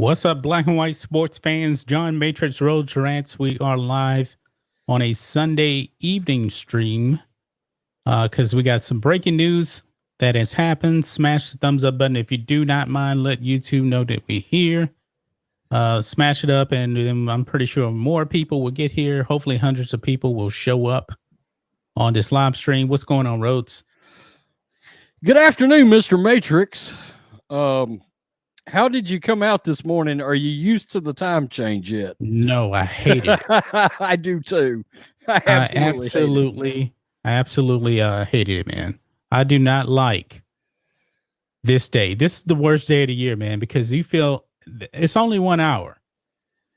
What's up, black and white sports fans? John Matrixx, Rhodes, Rants. We are live on a Sunday evening stream because we got some breaking news that has happened. Smash the thumbs up button if you do not mind. Let YouTube know that we're here. Smash it up, and then I'm pretty sure more people will get here. Hopefully, hundreds of people will show up on this live stream. What's going on, Rhodes? Good afternoon, Mr. Matrixx. How did you come out this morning? Are you used to the time change yet? No, I hate it. I do too. I absolutely hated it, man. I do not like this day. This is the worst day of the year, man, because you feel it's only 1 hour,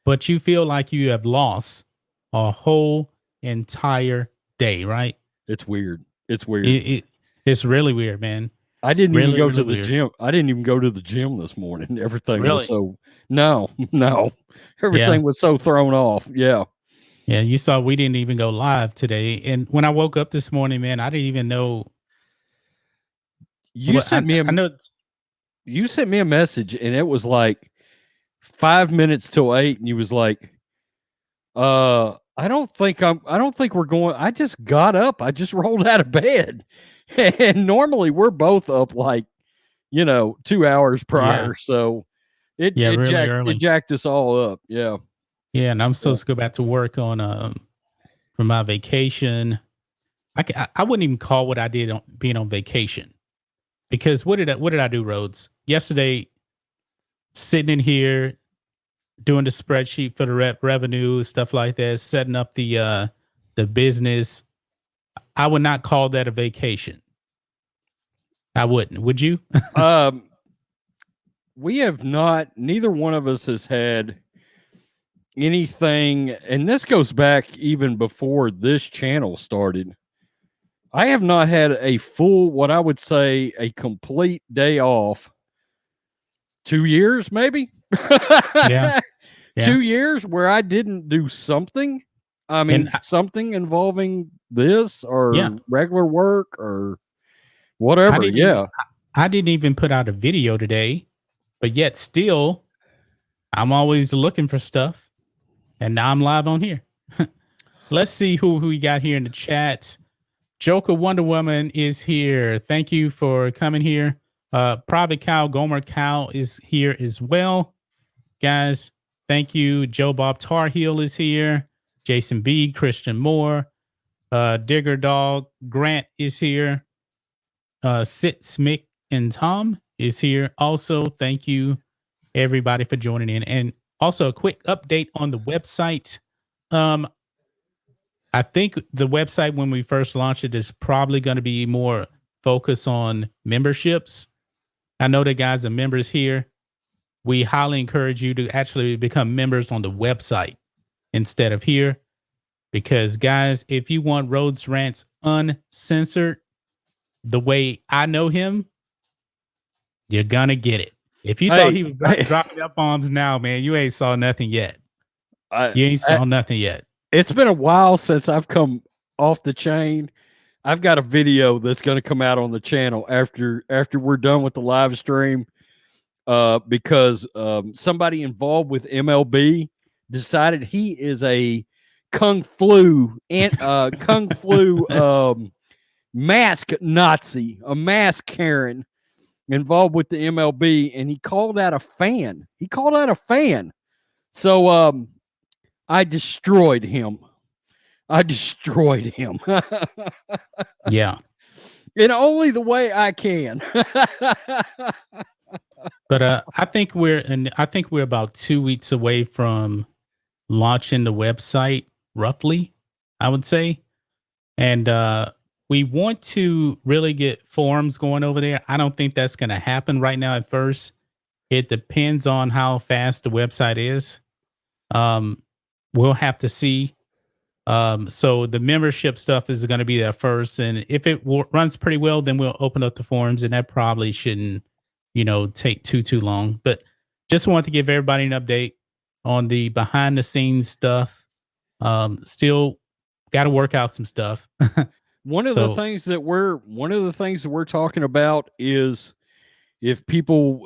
but you feel like you have lost a whole entire day, right? It's weird. It's weird. It's really weird, man. I didn't even go to the gym. I didn't even go to the gym this morning. Everything was so no. Everything was so thrown off. Yeah. Yeah, you saw we didn't even go live today. And when I woke up this morning, man, I didn't even know. You sent me a message, and it was like 5 minutes till 8, and you was like, I don't think we're going. I just got up. I just rolled out of bed. And normally we're both up like, 2 hours prior. Yeah. So it jacked us all up. Yeah. Yeah. And I'm supposed to go back to work on, for my vacation. I wouldn't even call what I did on being on vacation, because what did I do, Rhodes? Yesterday, sitting in here, doing the spreadsheet for the revenue, stuff like that, setting up the business. I would not call that a vacation. I wouldn't. Would you? We have not. Neither one of us has had anything, and this goes back even before this channel started. I have not had a full, what I would say, a complete day off. 2 years, maybe. Yeah. 2 years where I didn't do something. I mean, something involving this or regular work or whatever. I didn't even put out a video today, but yet still, I'm always looking for stuff, and now I'm live on here. Let's see who we got here in the chat. Joker Wonder Woman is here. Thank you for coming here. Private Cow, Gomer Cow is here as well. Guys, thank you. Joe Bob Tar Heel is here. Jason B, Christian Moore, Digger Dog, Grant is here. Sit Smick and Tom is here. Also, thank you everybody for joining in. And also a quick update on the website. I think the website, when we first launched it, is probably going to be more focused on memberships. I know the guys are members here. We highly encourage you to actually become members on the website instead of here, because guys, if you want Rhodes Rants uncensored the way I know him, you're gonna get it. If you thought he was dropping up bombs now, man, you ain't saw nothing yet. You ain't saw nothing yet. It's been a while since I've come off the chain. I've got a video that's going to come out on the channel after we're done with the live stream, because somebody involved with MLB decided he is a kung flu mask Nazi, a mask Karen involved with the MLB, and he called out a fan. So I destroyed him. Yeah. In only the way I can. But I think we're about 2 weeks away from launching the website, roughly, I would say. And we want to really get forums going over there. I don't think that's going to happen right now at first. It depends on how fast the website is. We'll have to see. So the membership stuff is going to be there first. And if it runs pretty well, then we'll open up the forums, and that probably shouldn't, take too long. But just wanted to give everybody an update on the behind the scenes stuff. Still got to work out some stuff. One of the things that we're talking about is if people,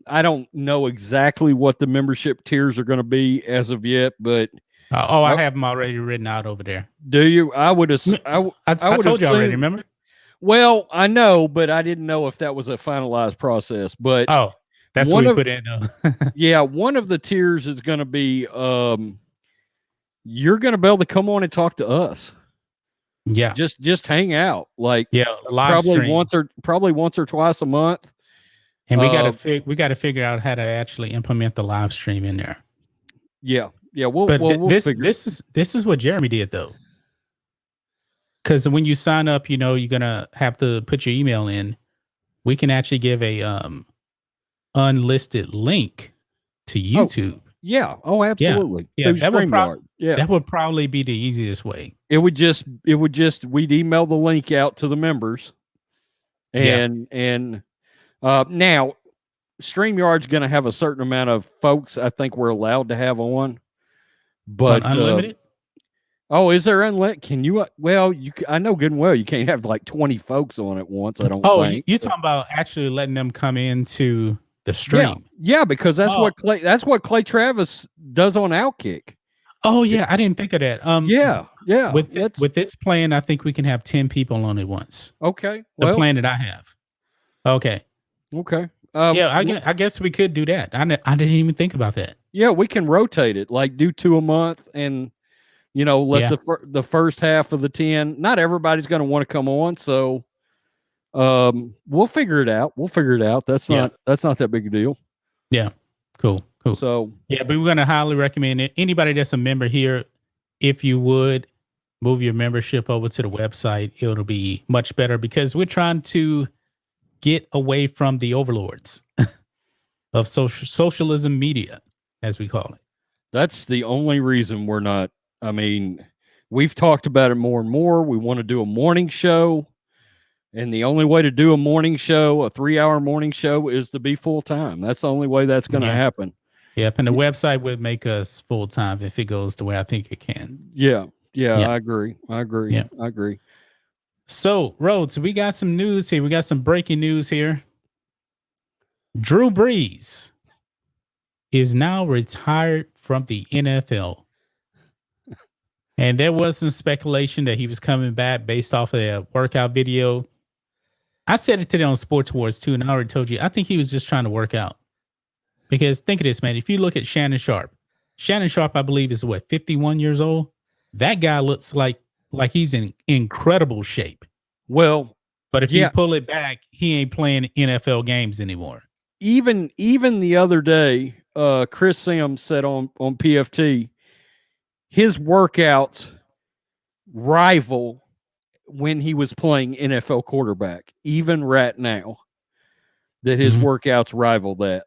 I don't know exactly what the membership tiers are going to be as of yet, but I have them already written out over there. do you? I would have. I told you already. Remember? Well, I know, but I didn't know if that was a finalized process. But that's what we put in. Yeah, one of the tiers is going to be you're going to be able to come on and talk to us. Yeah, just hang out, like live stream. probably once or twice a month. And we got to figure out how to actually implement the live stream in there. Yeah, this is what Jeremy did though. Because when you sign up, you're gonna have to put your email in. We can actually give a unlisted link to YouTube. Oh, absolutely. Yeah. That would probably be the easiest way. It would just we'd email the link out to the members, and now StreamYard's going to have a certain amount of folks I think we're allowed to have on, but unlimited. Is there unlimited? Can you? Well, I know good and well you can't have like 20 folks on at once. I don't. think. You're talking about actually letting them come into the stream. Yeah, because that's what Clay Travis does on Outkick. Oh yeah, I didn't think of that. Yeah. With this plan, I think we can have 10 people on at once. Okay. The plan that I have. Okay. I guess we could do that. I didn't even think about that. Yeah, we can rotate it, like do 2 a month, and let the first half of the 10. Not everybody's going to want to come on, so we'll figure it out. That's not that big a deal. Yeah. Cool. So but we're going to highly recommend it. Anybody that's a member here, if you would move your membership over to the website, it'll be much better because we're trying to get away from the overlords of socialism media, as we call it. That's the only reason we're not. I mean, we've talked about it more and more. We want to do a morning show. And the only way to do a morning show, a 3-hour morning show, is to be full time. That's the only way that's going to happen. Yep. And the website would make us full time if it goes the way I think it can. Yeah. I agree. Yeah. I agree. So, Rhodes, we got some news here. We got some breaking news here. Drew Brees is now retired from the NFL. And there was some speculation that he was coming back based off of a workout video. I said it today on Sports Wars too, and I already told you, I think he was just trying to work out. Because think of this, man. If you look at Shannon Sharp, I believe, is 51 years old. That guy looks like he's in incredible shape. Well, but if you pull it back, he ain't playing NFL games anymore. Even the other day, Chris Sims said on PFT, his workouts rival when he was playing NFL quarterback, even right now, that his workouts rival that.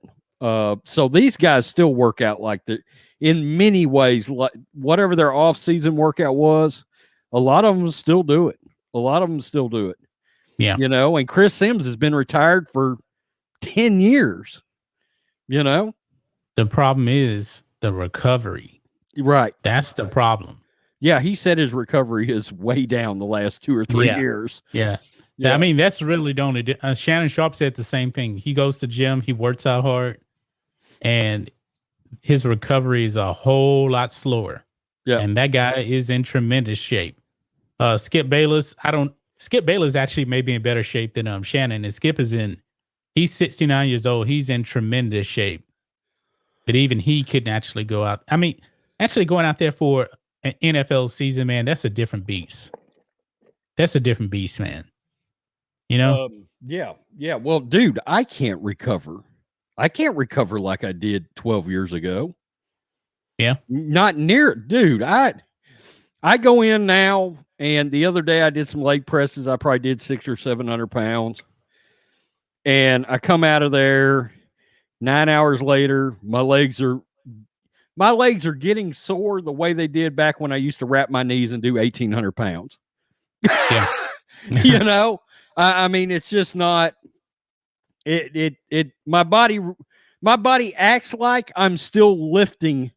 So these guys still work out like that in many ways, like whatever their off-season workout was, a lot of them still do it. Yeah. And Chris Sims has been retired for 10 years, The problem is the recovery. Right. That's the problem. Yeah, he said his recovery is way down the last 2 or 3 years. Yeah. I mean, that's really the only. Shannon Sharp said the same thing. He goes to gym, he works out hard, and his recovery is a whole lot slower. Yeah. And that guy is in tremendous shape. Skip Bayless actually may be in better shape than Shannon. And Skip he's 69 years old. He's in tremendous shape. But even he couldn't actually go out. I mean, actually going out there for an NFL season, man, that's a different beast. Man. Yeah. Well, dude, I can't recover like I did 12 years ago. Yeah. Not near, dude. I go in now, and the other day I did some leg presses. I probably did 600 or 700 pounds. And I come out of there 9 hours later, my legs are getting sore the way they did back when I used to wrap my knees and do 1,800 pounds. Yeah. I mean, it's just not my body acts like I'm still lifting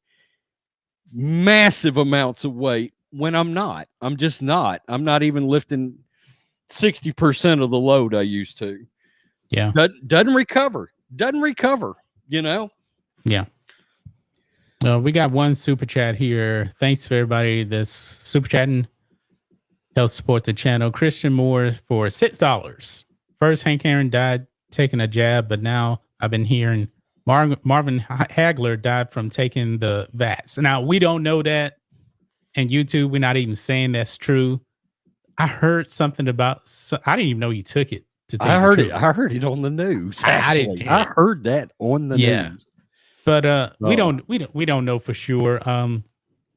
massive amounts of weight when I'm not. I'm just not. I'm not even lifting 60% of the load I used to. Yeah. Doesn't recover. Doesn't recover. You know. Yeah. We got one super chat here. Thanks for everybody that's super chatting. Help support the channel. Christian Moore for $6. First, Hank Aaron died taking a jab, but now I've been hearing Marvin Hagler died from taking the VATS. Now, we don't know that. And YouTube, we're not even saying that's true. I heard something about, I didn't even know he took it to take I heard it. I heard it on the news. I didn't Actually, hear I it. heard that on the news. But we don't know for sure. I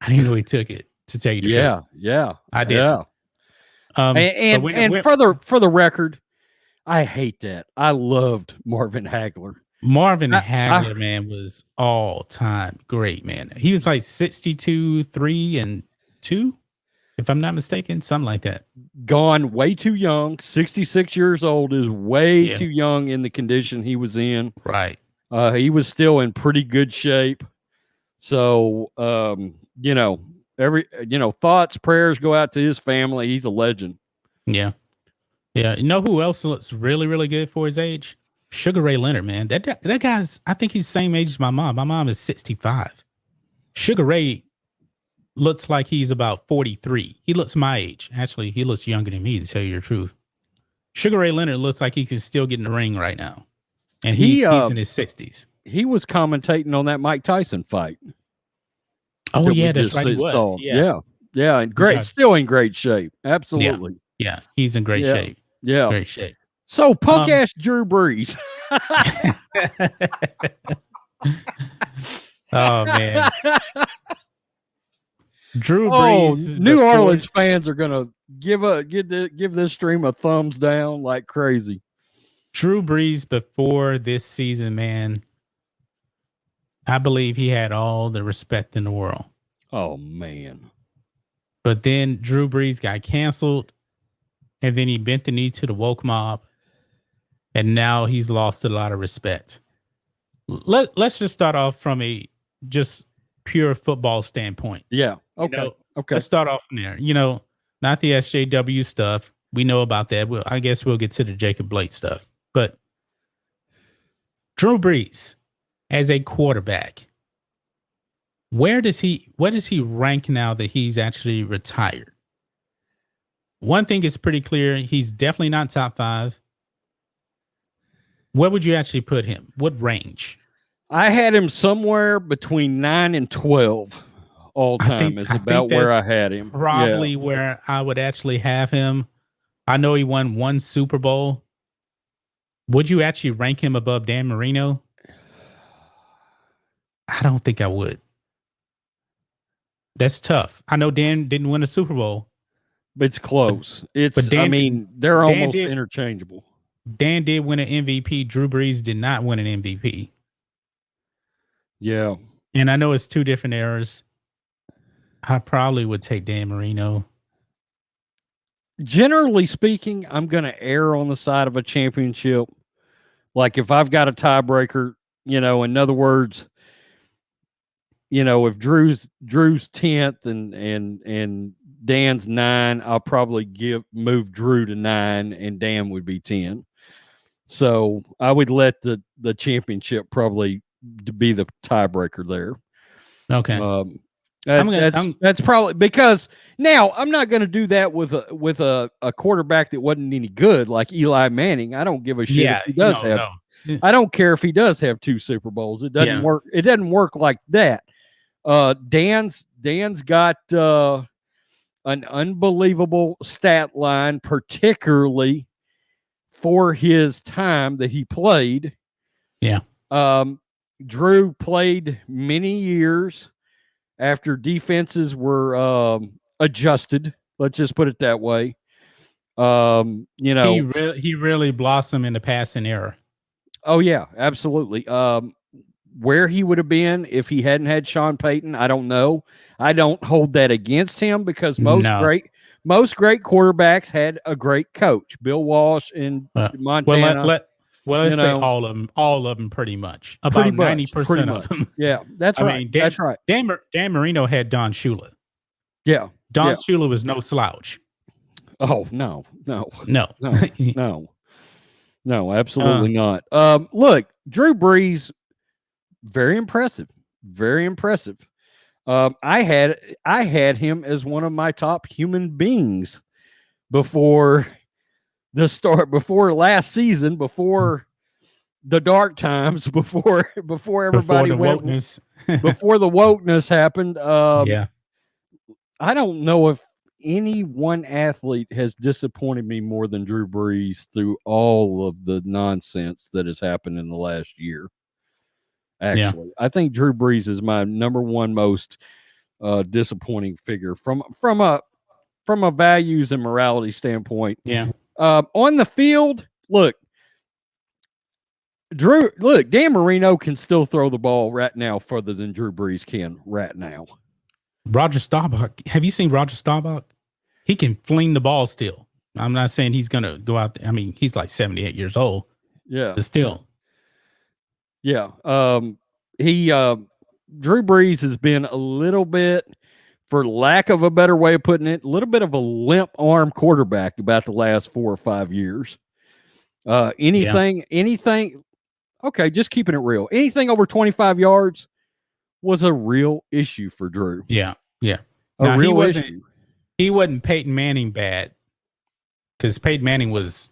didn't know he took it to take it. Yeah. I did. Yeah. And for the record, I hate that. I loved Marvin Hagler. Marvin Hagler, man, was all time great, man. He was like 62, 3, and 2, if I'm not mistaken, something like that. Gone way too young. 66 years old is way too young in the condition he was in. Right. He was still in pretty good shape. So, thoughts, prayers go out to his family. He's a legend. Yeah. Yeah. You know who else looks really, really good for his age? Sugar Ray Leonard, man. That guy's, I think he's the same age as my mom. My mom is 65. Sugar Ray looks like he's about 43. He looks my age. Actually, he looks younger than me, to tell you the truth. Sugar Ray Leonard looks like he can still get in the ring right now. And he's in his 60s. He was commentating on that Mike Tyson fight. Oh, yeah, that's right. He was. Yeah. And great, still in great shape. Absolutely. Yeah, he's in great shape. Yeah. Great shape. So punk ass Drew Brees. Oh man. Drew Brees. New Orleans fans are gonna give this stream a thumbs down like crazy. Drew Brees before this season, man, I believe he had all the respect in the world. Oh man. But then Drew Brees got canceled, and then he bent the knee to the woke mob, and now he's lost a lot of respect. Let's just start off from a just pure football standpoint. Yeah. Okay. Okay. Let's start off from there. Not the SJW stuff. We know about that. I guess we'll get to the Jacob Blake stuff. But Drew Brees as a quarterback, where does he rank now that he's actually retired? One thing is pretty clear. He's definitely not top 5. Where would you actually put him? What range? I had him somewhere between 9 and 12 all time. Is about where I had him. Probably where I would actually have him. I know he won 1 Super Bowl. Would you actually rank him above Dan Marino? I don't think I would. That's tough. I know Dan didn't win a Super Bowl. But it's close. They're almost interchangeable. Dan did win an MVP. Drew Brees did not win an MVP. Yeah. And I know it's 2 different eras. I probably would take Dan Marino. Generally speaking, I'm going to err on the side of a championship. Like if I've got a tiebreaker, in other words, if Drew's 10th and Dan's 9, I'll probably move Drew to 9 and Dan would be 10. So I would let the championship probably be the tiebreaker there. Okay. That's probably because now I'm not going to do that with a quarterback that wasn't any good like Eli Manning. I don't give a shit if he does have. No. I don't care if he does have 2 Super Bowls. It doesn't work. It doesn't work like that. Dan's got an unbelievable stat line, particularly for his time that he played. Yeah. Drew played many years after defenses were adjusted. Let's just put it that way. He really blossomed in the passing era. Oh yeah, absolutely. Where he would have been if he hadn't had Sean Payton, I don't know. I don't hold that against him because most great quarterbacks had a great coach. Bill Walsh in Montana. Let's say all of them pretty much. About 90% of them. Yeah, that's right. That's right. Dan Marino had Don Shula. Yeah. Don Shula was no slouch. Oh, no. No, absolutely not. Look, Drew Brees, very impressive. Very impressive. I had him as one of my top human beings before before last season, before the dark times, before everybody the went, wokeness. before the wokeness happened. Yeah. I don't know if any one athlete has disappointed me more than Drew Brees through all of the nonsense that has happened in the last year. Actually, I think Drew Brees is my number one most disappointing figure from a values and morality standpoint. Yeah. On the field, look, Dan Marino can still throw the ball right now further than Drew Brees can right now. Roger Staubach. Have you seen Roger Staubach? He can fling the ball still. I'm not saying he's going to go out there. I mean, he's like 78 years old. Yeah. But still. Yeah. Drew Brees has been a little bit, for lack of a better way of putting it, a little bit of a limp arm quarterback about the last 4 or 5 years. Anything, okay, just keeping it real. Anything over 25 yards was a real issue for Drew. Yeah. Yeah. A real issue. He wasn't Peyton Manning bad, because Peyton Manning was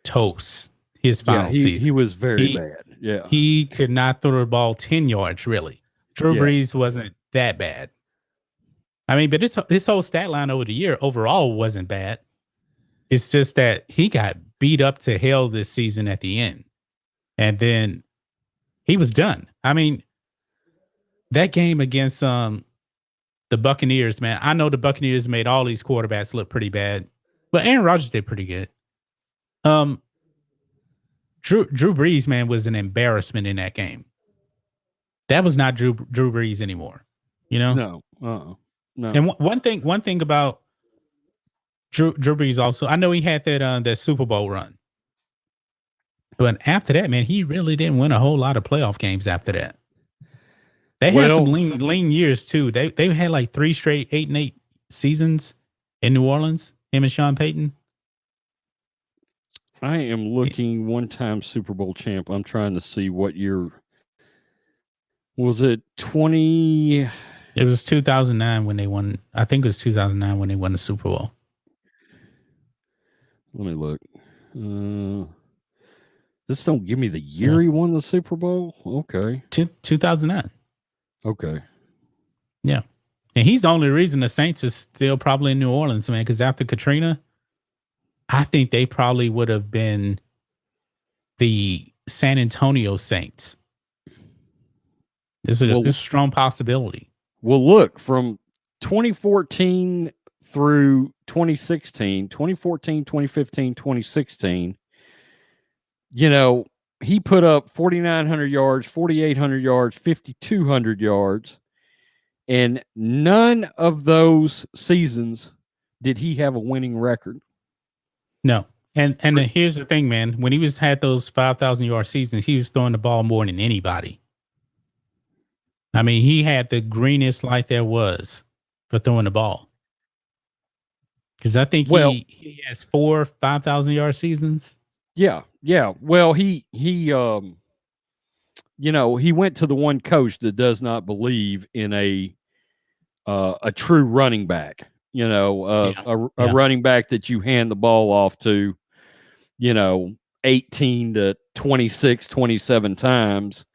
toast his final season. He was very bad. Yeah. He could not throw the ball 10 yards, really. Drew Brees wasn't that bad. I mean, but his whole stat line over the year overall wasn't bad. It's just that he got beat up to hell this season at the end. And then he was done. I mean, that game against the Buccaneers, man, I know the Buccaneers made all these quarterbacks look pretty bad, but Aaron Rodgers did pretty good. Drew Brees, man, was an embarrassment in that game. That was not Drew Brees anymore. You know? No. And one thing about Drew Brees also, I know he had that Super Bowl run, but after that, man, he really didn't win a whole lot of playoff games after that. They had some lean years too. They had like 3 straight 8-8 seasons in New Orleans. Him and Sean Payton. I am looking one-time Super Bowl champ. I'm trying to see what year was it. 20. It was 2009 when they won. I think it was 2009 when they won the Super Bowl. Let me look. This don't give me the year he won the Super Bowl. Okay. 2009. Okay. Yeah. And he's the only reason the Saints are still probably in New Orleans, man, because after Katrina, I think they probably would have been the San Antonio Saints. This is a strong possibility. Well, look, from 2014 through 2016, 2014, 2015, 2016, he put up 4,900 yards, 4,800 yards, 5,200 yards. And none of those seasons did he have a winning record. No. And here's the thing, man. When he had those 5,000 yard seasons, he was throwing the ball more than anybody. I mean, he had the greenest light there was for throwing the ball. Because I think he has 4 5,000 yard seasons. Yeah. Well, he went to the one coach that does not believe in a true running back. A running back that you hand the ball off to, 18 to 26, 27 times.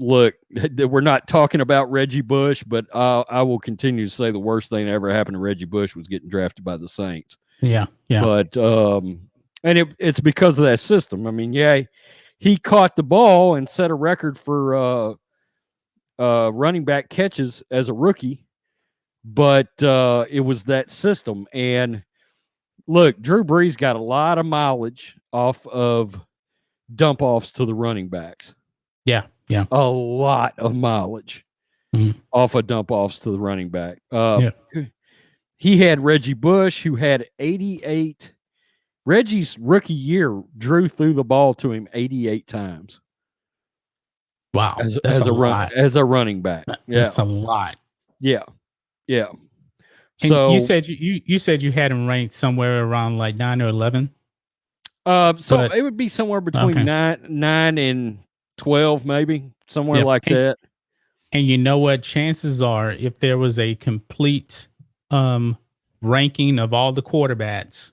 Look, we're not talking about Reggie Bush, but I will continue to say the worst thing that ever happened to Reggie Bush was getting drafted by the Saints. Yeah. But and it's because of that system. I mean, he caught the ball and set a record for running back catches as a rookie, but it was that system. And look, Drew Brees got a lot of mileage off of dump offs to the running backs. Yeah. A lot of mileage off of dump offs to the running back. He had Reggie Bush, who had 88. Reggie's rookie year, Drew threw the ball to him 88 times. Wow, as a running back. That's a lot. Yeah. And so you said you had him ranked somewhere around like 9 or 11. So But it would be somewhere between okay. 9 and 12, maybe somewhere Yep. like that. And you know what? Chances are, if there was a complete ranking of all the quarterbacks,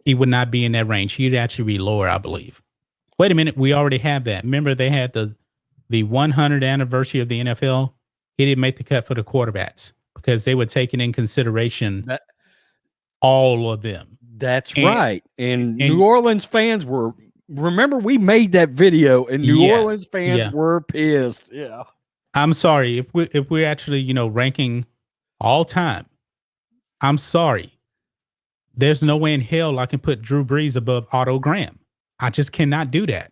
he would not be in that range. He'd actually be lower, I believe. Wait a minute, we already have that. Remember, they had the 100th anniversary of the NFL. He didn't make the cut for the quarterbacks because they were taking in consideration That all of them. that's And right. And New and Orleans fans were. Remember, we made that video, and New yeah, Orleans fans yeah. were pissed. Yeah. I'm sorry if we're actually ranking all time. I'm sorry. There's no way in hell I can put Drew Brees above Otto Graham. I just cannot do that.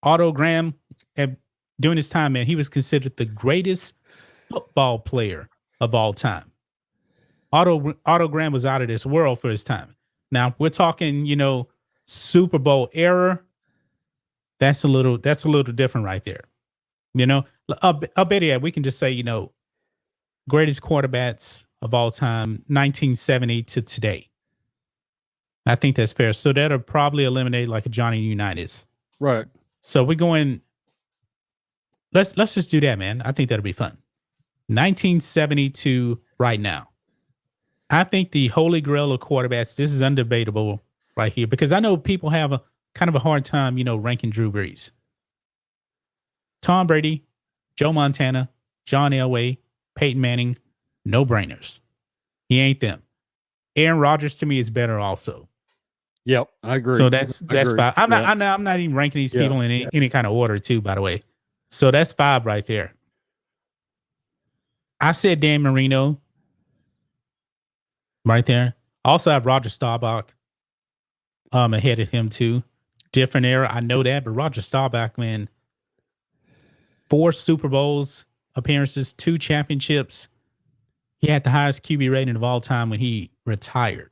Otto Graham, during his time, man, he was considered the greatest football player of all time. Otto Graham was out of this world for his time. Now we're talking, Super Bowl era. That's a little different right there. I'll bet you we can just say, greatest quarterbacks of all time, 1970 to today. I think that's fair. So that'll probably eliminate like a Johnny Unitas. Right. So we're going. Let's just do that, man. I think that'll be fun. 1972 right now. I think the holy grail of quarterbacks. This is undebatable right here because I know people have a kind of a hard time, ranking Drew Brees. Tom Brady, Joe Montana, John Elway, Peyton Manning, no brainers. He ain't them. Aaron Rodgers to me is better also. Yep, I agree. So that's agree. 5. I'm not even ranking these people in any kind of order too, by the way. So that's 5 right there. I said Dan Marino right there. Also have Roger Staubach ahead of him too. Different era, I know that, but Roger Staubach, man, 4 Super Bowls appearances, 2 championships. He had the highest QB rating of all time when he retired.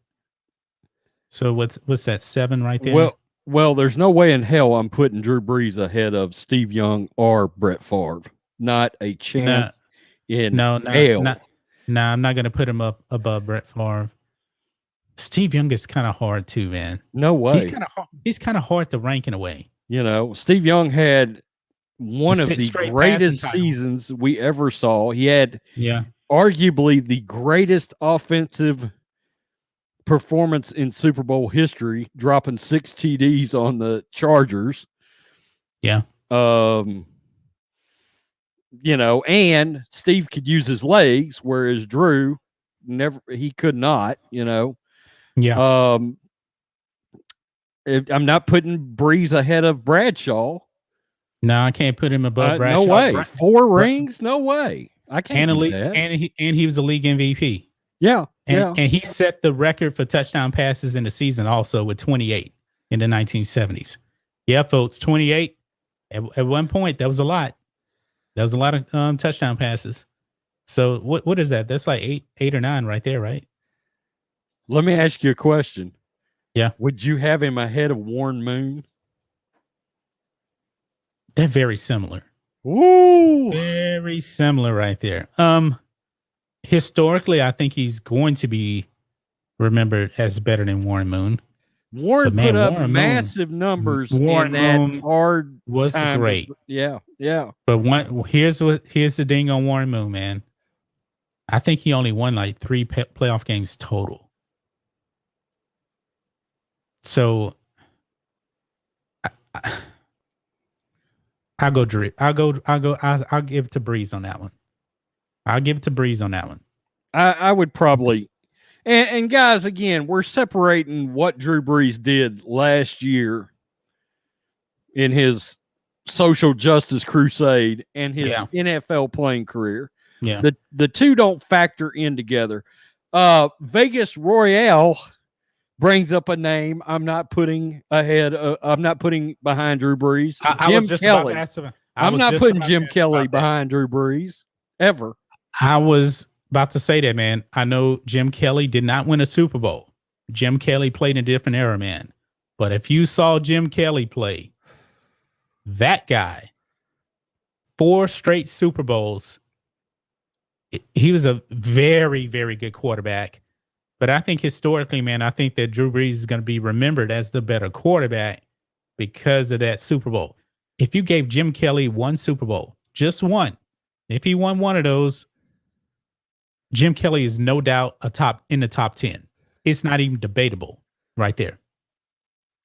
So what's that, 7 right there? Well, there's no way in hell I'm putting Drew Brees ahead of Steve Young or Brett Favre. Not a chance in hell. No, I'm not going to put him up above Brett Favre. Steve Young is kind of hard too, man. No way. He's kind of hard to rank in a way. Steve Young had one of the greatest seasons we ever saw. He had arguably the greatest offensive performance in Super Bowl history, dropping 6 TDs on the Chargers. Yeah. And Steve could use his legs, whereas Drew he could not, Yeah. I'm not putting Brees ahead of Bradshaw. No, I can't put him above Bradshaw. No way. 4 rings? No way. I can't do that. And he was a league MVP. Yeah. And he set the record for touchdown passes in the season also with 28 in the 1970s. Yeah, folks, 28. At one point, that was a lot. That was a lot of touchdown passes. So what is that? That's like 8 or 9 right there, right? Let me ask you a question. Yeah. Would you have him ahead of Warren Moon? They're very similar. Ooh. Very similar right there. Historically, I think he's going to be remembered as better than Warren Moon. Warren put up massive numbers. Warren Moon hard was great. Yeah. But here's the thing on Warren Moon, man. I think he only won like 3 playoff games total. So I'll go Drew. I'll give it to Brees on that one. I would probably, and guys, again, we're separating what Drew Brees did last year in his social justice crusade and his NFL playing career. Yeah. The two don't factor in together. Vegas Royale brings up a name I'm not putting behind Drew Brees. Jim Kelly. I'm not putting Jim Kelly behind Drew Brees ever. I was about to say that, man. I know Jim Kelly did not win a Super Bowl. Jim Kelly played in a different era, man. But if you saw Jim Kelly play, that guy, 4 straight Super Bowls, he was a very, very good quarterback. But I think historically, man, I think that Drew Brees is going to be remembered as the better quarterback because of that Super Bowl. If you gave Jim Kelly one Super Bowl, just one, if he won one of those, Jim Kelly is no doubt in the top 10. It's not even debatable right there.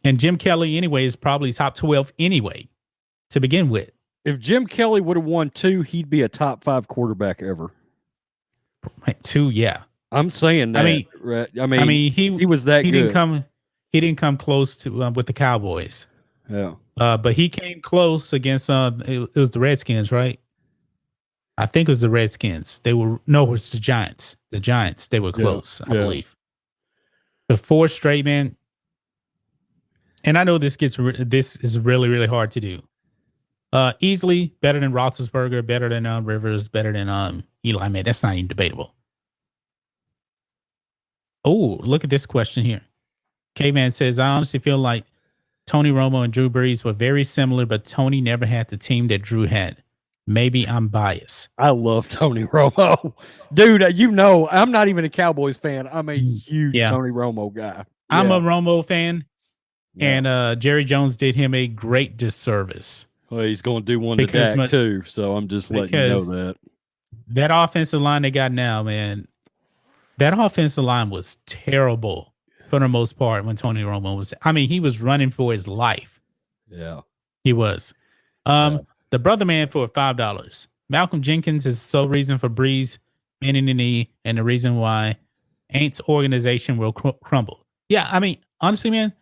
And Jim Kelly, anyway, is probably top 12 anyway to begin with. If Jim Kelly would have won 2, he'd be a top 5 quarterback ever. 2, yeah. I'm saying that. I mean, he was that good. He didn't come close to with the Cowboys. Yeah. But he came close against it was the Redskins, right? I think it was the Redskins. It was the Giants. The Giants, they were close, I believe. The 4 straight, man. And I know this is really, really hard to do. Easily better than Roethlisberger, better than Rivers, better than Eli. Man, that's not even debatable. Oh, look at this question here. K-Man says, I honestly feel like Tony Romo and Drew Brees were very similar, but Tony never had the team that Drew had. Maybe I'm biased. I love Tony Romo. Dude, I'm not even a Cowboys fan. I'm a huge Tony Romo guy. I'm a Romo fan, and Jerry Jones did him a great disservice. Well, he's going to do one to Dak, too, so I'm just letting you know that. That offensive line they got now, man, that offensive line was terrible for the most part when Tony Romo was. I mean, he was running for his life. Yeah. He was. The brother man for $5. Malcolm Jenkins is the sole reason for Brees bending the knee and the reason why Aints organization will crumble. Yeah, I mean, honestly, man,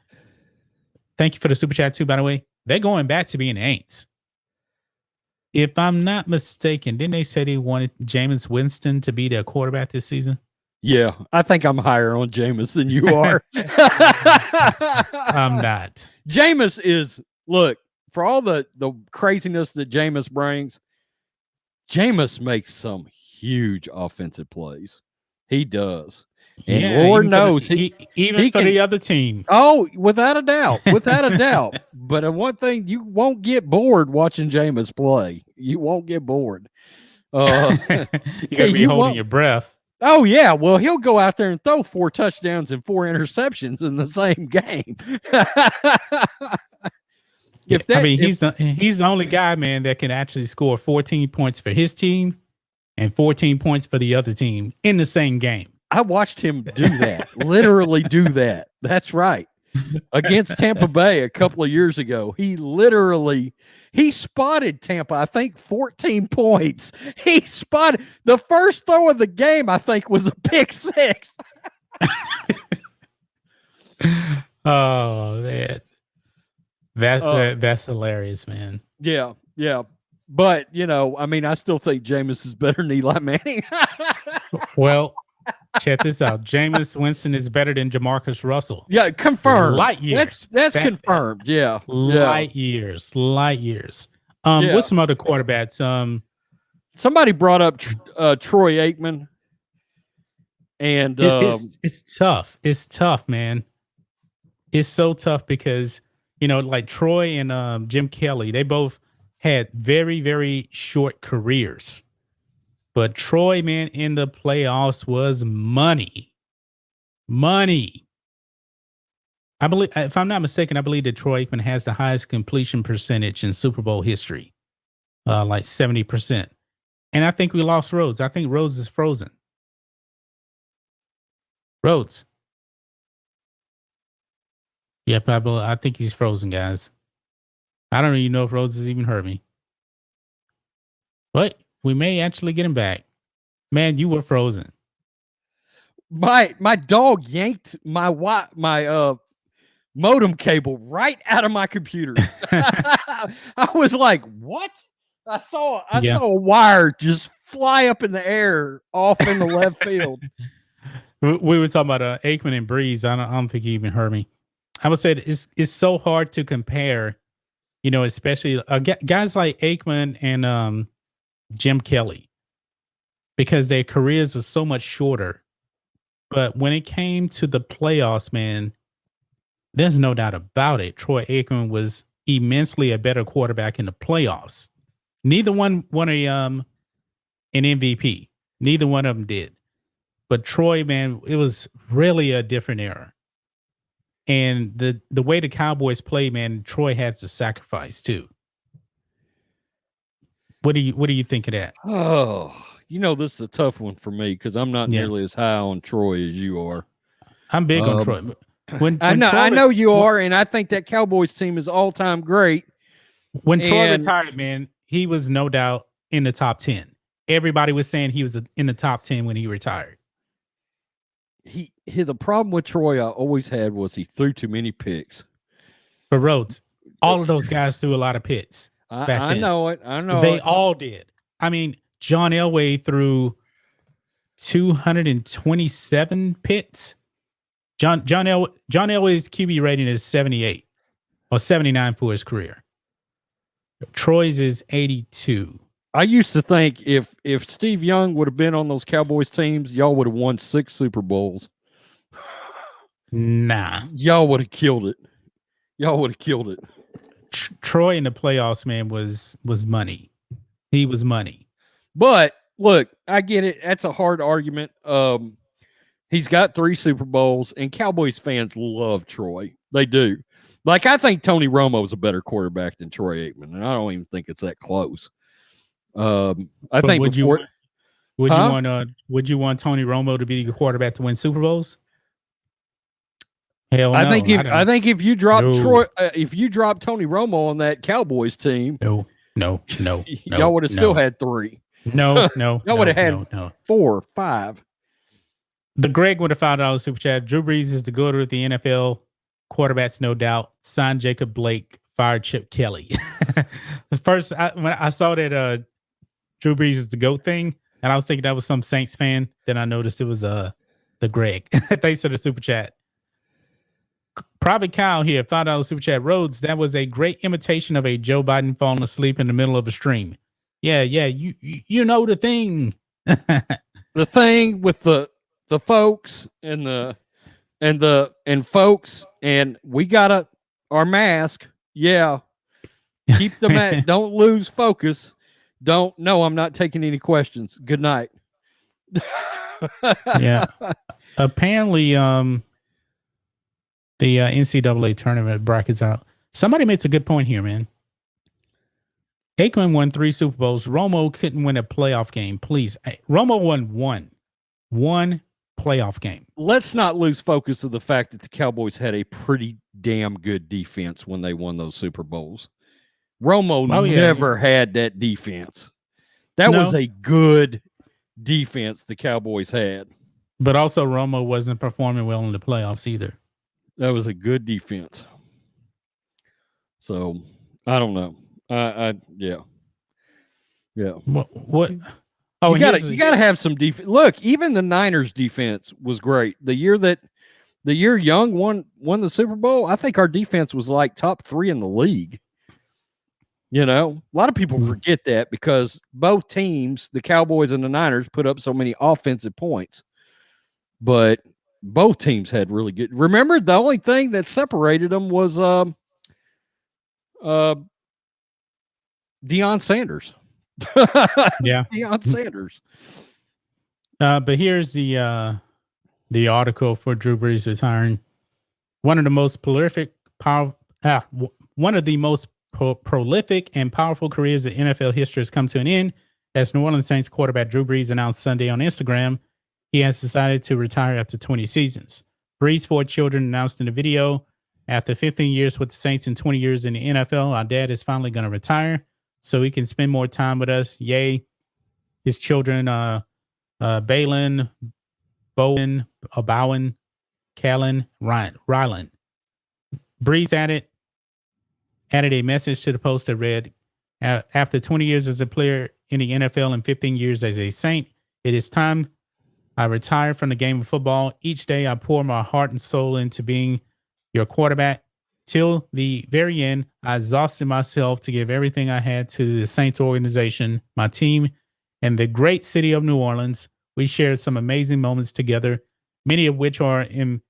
thank you for the super chat too, by the way. They're going back to being Aints. If I'm not mistaken, didn't they say they wanted Jameis Winston to be their quarterback this season? Yeah, I think I'm higher on Jameis than you are. I'm not. Jameis is, look, for all the craziness that Jameis brings, Jameis makes some huge offensive plays. He does. And Lord knows he can, for the other team. Oh, without a doubt. Without a doubt. But one thing, you won't get bored watching Jameis play. You won't get bored. You got to be holding your breath. Oh, yeah. Well, he'll go out there and throw 4 touchdowns and 4 interceptions in the same game. He's the only guy, man, that can actually score 14 points for his team and 14 points for the other team in the same game. I watched him do that, literally do that. That's right. Against Tampa Bay a couple of years ago, he spotted Tampa, I think 14 points. He spotted the first throw of the game, I think, was a pick 6. Oh, man. That's hilarious, man. Yeah. But, I still think Jameis is better than Eli Manning. Well, check this out. Jameis Winston is better than Jamarcus Russell. Yeah, confirmed. Light years. That's confirmed. Yeah. Light years. What's some other quarterbacks? Somebody brought up Troy Aikman. And it's tough. It's tough, man. It's so tough because, like Troy and Jim Kelly, they both had very, very short careers. But Troy, man, in the playoffs was money. Money. I believe, if I'm not mistaken, I believe that Troy Aikman has the highest completion percentage in Super Bowl history, like 70%. And I think we lost Rhodes. I think Rhodes is frozen. Rhodes. Yeah, Pablo, I think he's frozen, guys. I don't even know if Rhodes has even heard me. But we may actually get him back. Man, you were frozen. My dog yanked my modem cable right out of my computer. I was like, "What?" I saw a wire just fly up in the air off in the left field. We were talking about Aikman and Brees. I don't think you even heard me. I would say it's so hard to compare, especially guys like Aikman and Jim Kelly, because their careers were so much shorter. But when it came to the playoffs, man, there's no doubt about it. Troy Aikman was immensely a better quarterback in the playoffs. Neither one won an MVP. Neither one of them did. But Troy, man, it was really a different era. And the way the Cowboys play, man, Troy had to sacrifice too. What do you think of that? Oh, this is a tough one for me because I'm not Yeah, nearly as high on Troy as you are. I'm big on Troy. Um, When I Troy know you are, and I think that Cowboys team is all time great. when Troy And retired, man, he was no doubt in the top 10. Everybody was saying he was in the top 10 when he retired. the problem with Troy I always had was he threw too many picks. But Rhodes, all of those guys threw a lot of pits back I then. know it. I know They it. all did. I mean, John Elway threw 227 pits. John Elway's QB rating is 78 or 79 for his career. Troy's is 82. I used to think if Steve Young would have been on those Cowboys teams, y'all would have won 6 Super Bowls. Nah. Y'all would have killed it. Troy in the playoffs, man, was money. He was money. But look, I get it. That's a hard argument. He's got 3 Super Bowls, and Cowboys fans love Troy. They do. Like, I think Tony Romo is a better quarterback than Troy Aikman, and I don't even think it's that close. I think would before, you want Tony Romo to be the quarterback to win Super Bowls? Hell no. I think if you drop No. if you drop Tony Romo on that Cowboys team, No. y'all would have still had 3. No. Y'all would have had 4, 5. The Greg with a $5 super chat. Drew Brees is the GOAT of the NFL quarterbacks, no doubt. Sign Jacob Blake, fire Chip Kelly. First, when I saw that Drew Brees is the GOAT thing, and I was thinking that was some Saints fan. Then I noticed it was the Greg. Thanks for the super chat. Private Kyle here, $5 super chat. Rhodes, that was a great imitation of a Joe Biden falling asleep in the middle of a stream. Yeah, you know the thing. The thing with the folks and folks, and we got our mask. Yeah. Keep the mask. Don't lose focus. I'm not taking any questions. Good night. Yeah. Apparently, the NCAA tournament brackets out. Somebody makes a good point here, man. Aikman won 3 Super Bowls. Romo couldn't win a playoff game. Please. Romo won one playoff game. Let's not lose focus of the fact that the Cowboys had a pretty damn good defense when they won those Super Bowls. Romo never had that defense. That was a good defense the Cowboys had. But also Romo wasn't performing well in the playoffs either. That was a good defense. So, I don't know. Yeah. What? Oh, you gotta have some defense. Look, even the Niners defense was great. The year Young won the Super Bowl, I think our defense was like top 3 in the league. A lot of people forget that because both teams, the Cowboys and the Niners, put up so many offensive points. But both teams had really good. Remember, the only thing that separated them was Deion Sanders. Yeah. Deion Sanders. But here's the article for Drew Brees retiring. One of the most prolific and powerful careers in NFL history has come to an end. As New Orleans Saints quarterback Drew Brees announced Sunday on Instagram, he has decided to retire after 20 seasons. Brees' 4 children announced in the video, after 15 years with the Saints and 20 years in the NFL, our dad is finally going to retire so he can spend more time with us. Yay. His children, Balin, Bowen, Bowen, Callan, Ryland. Brees added a message to the post that read, after 20 years as a player in the NFL and 15 years as a Saint, it is time I retire from the game of football. Each day I pour my heart and soul into being your quarterback. Till the very end, I exhausted myself to give everything I had to the Saints organization, my team, and the great city of New Orleans. We shared some amazing moments together, many of which are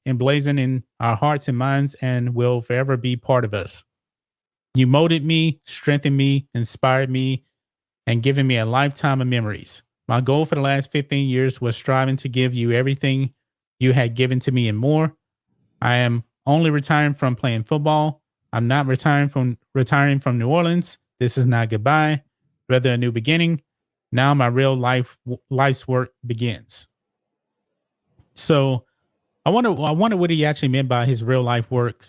emblazoned in our hearts and minds and will forever be part of us. You molded me, strengthened me, inspired me, and given me a lifetime of memories. My goal for the last 15 years was striving to give you everything you had given to me and more. I am only retiring from playing football. I'm not retiring from New Orleans. This is not goodbye, rather a new beginning. Now my real life's work begins. So I wonder what he actually meant by his real life work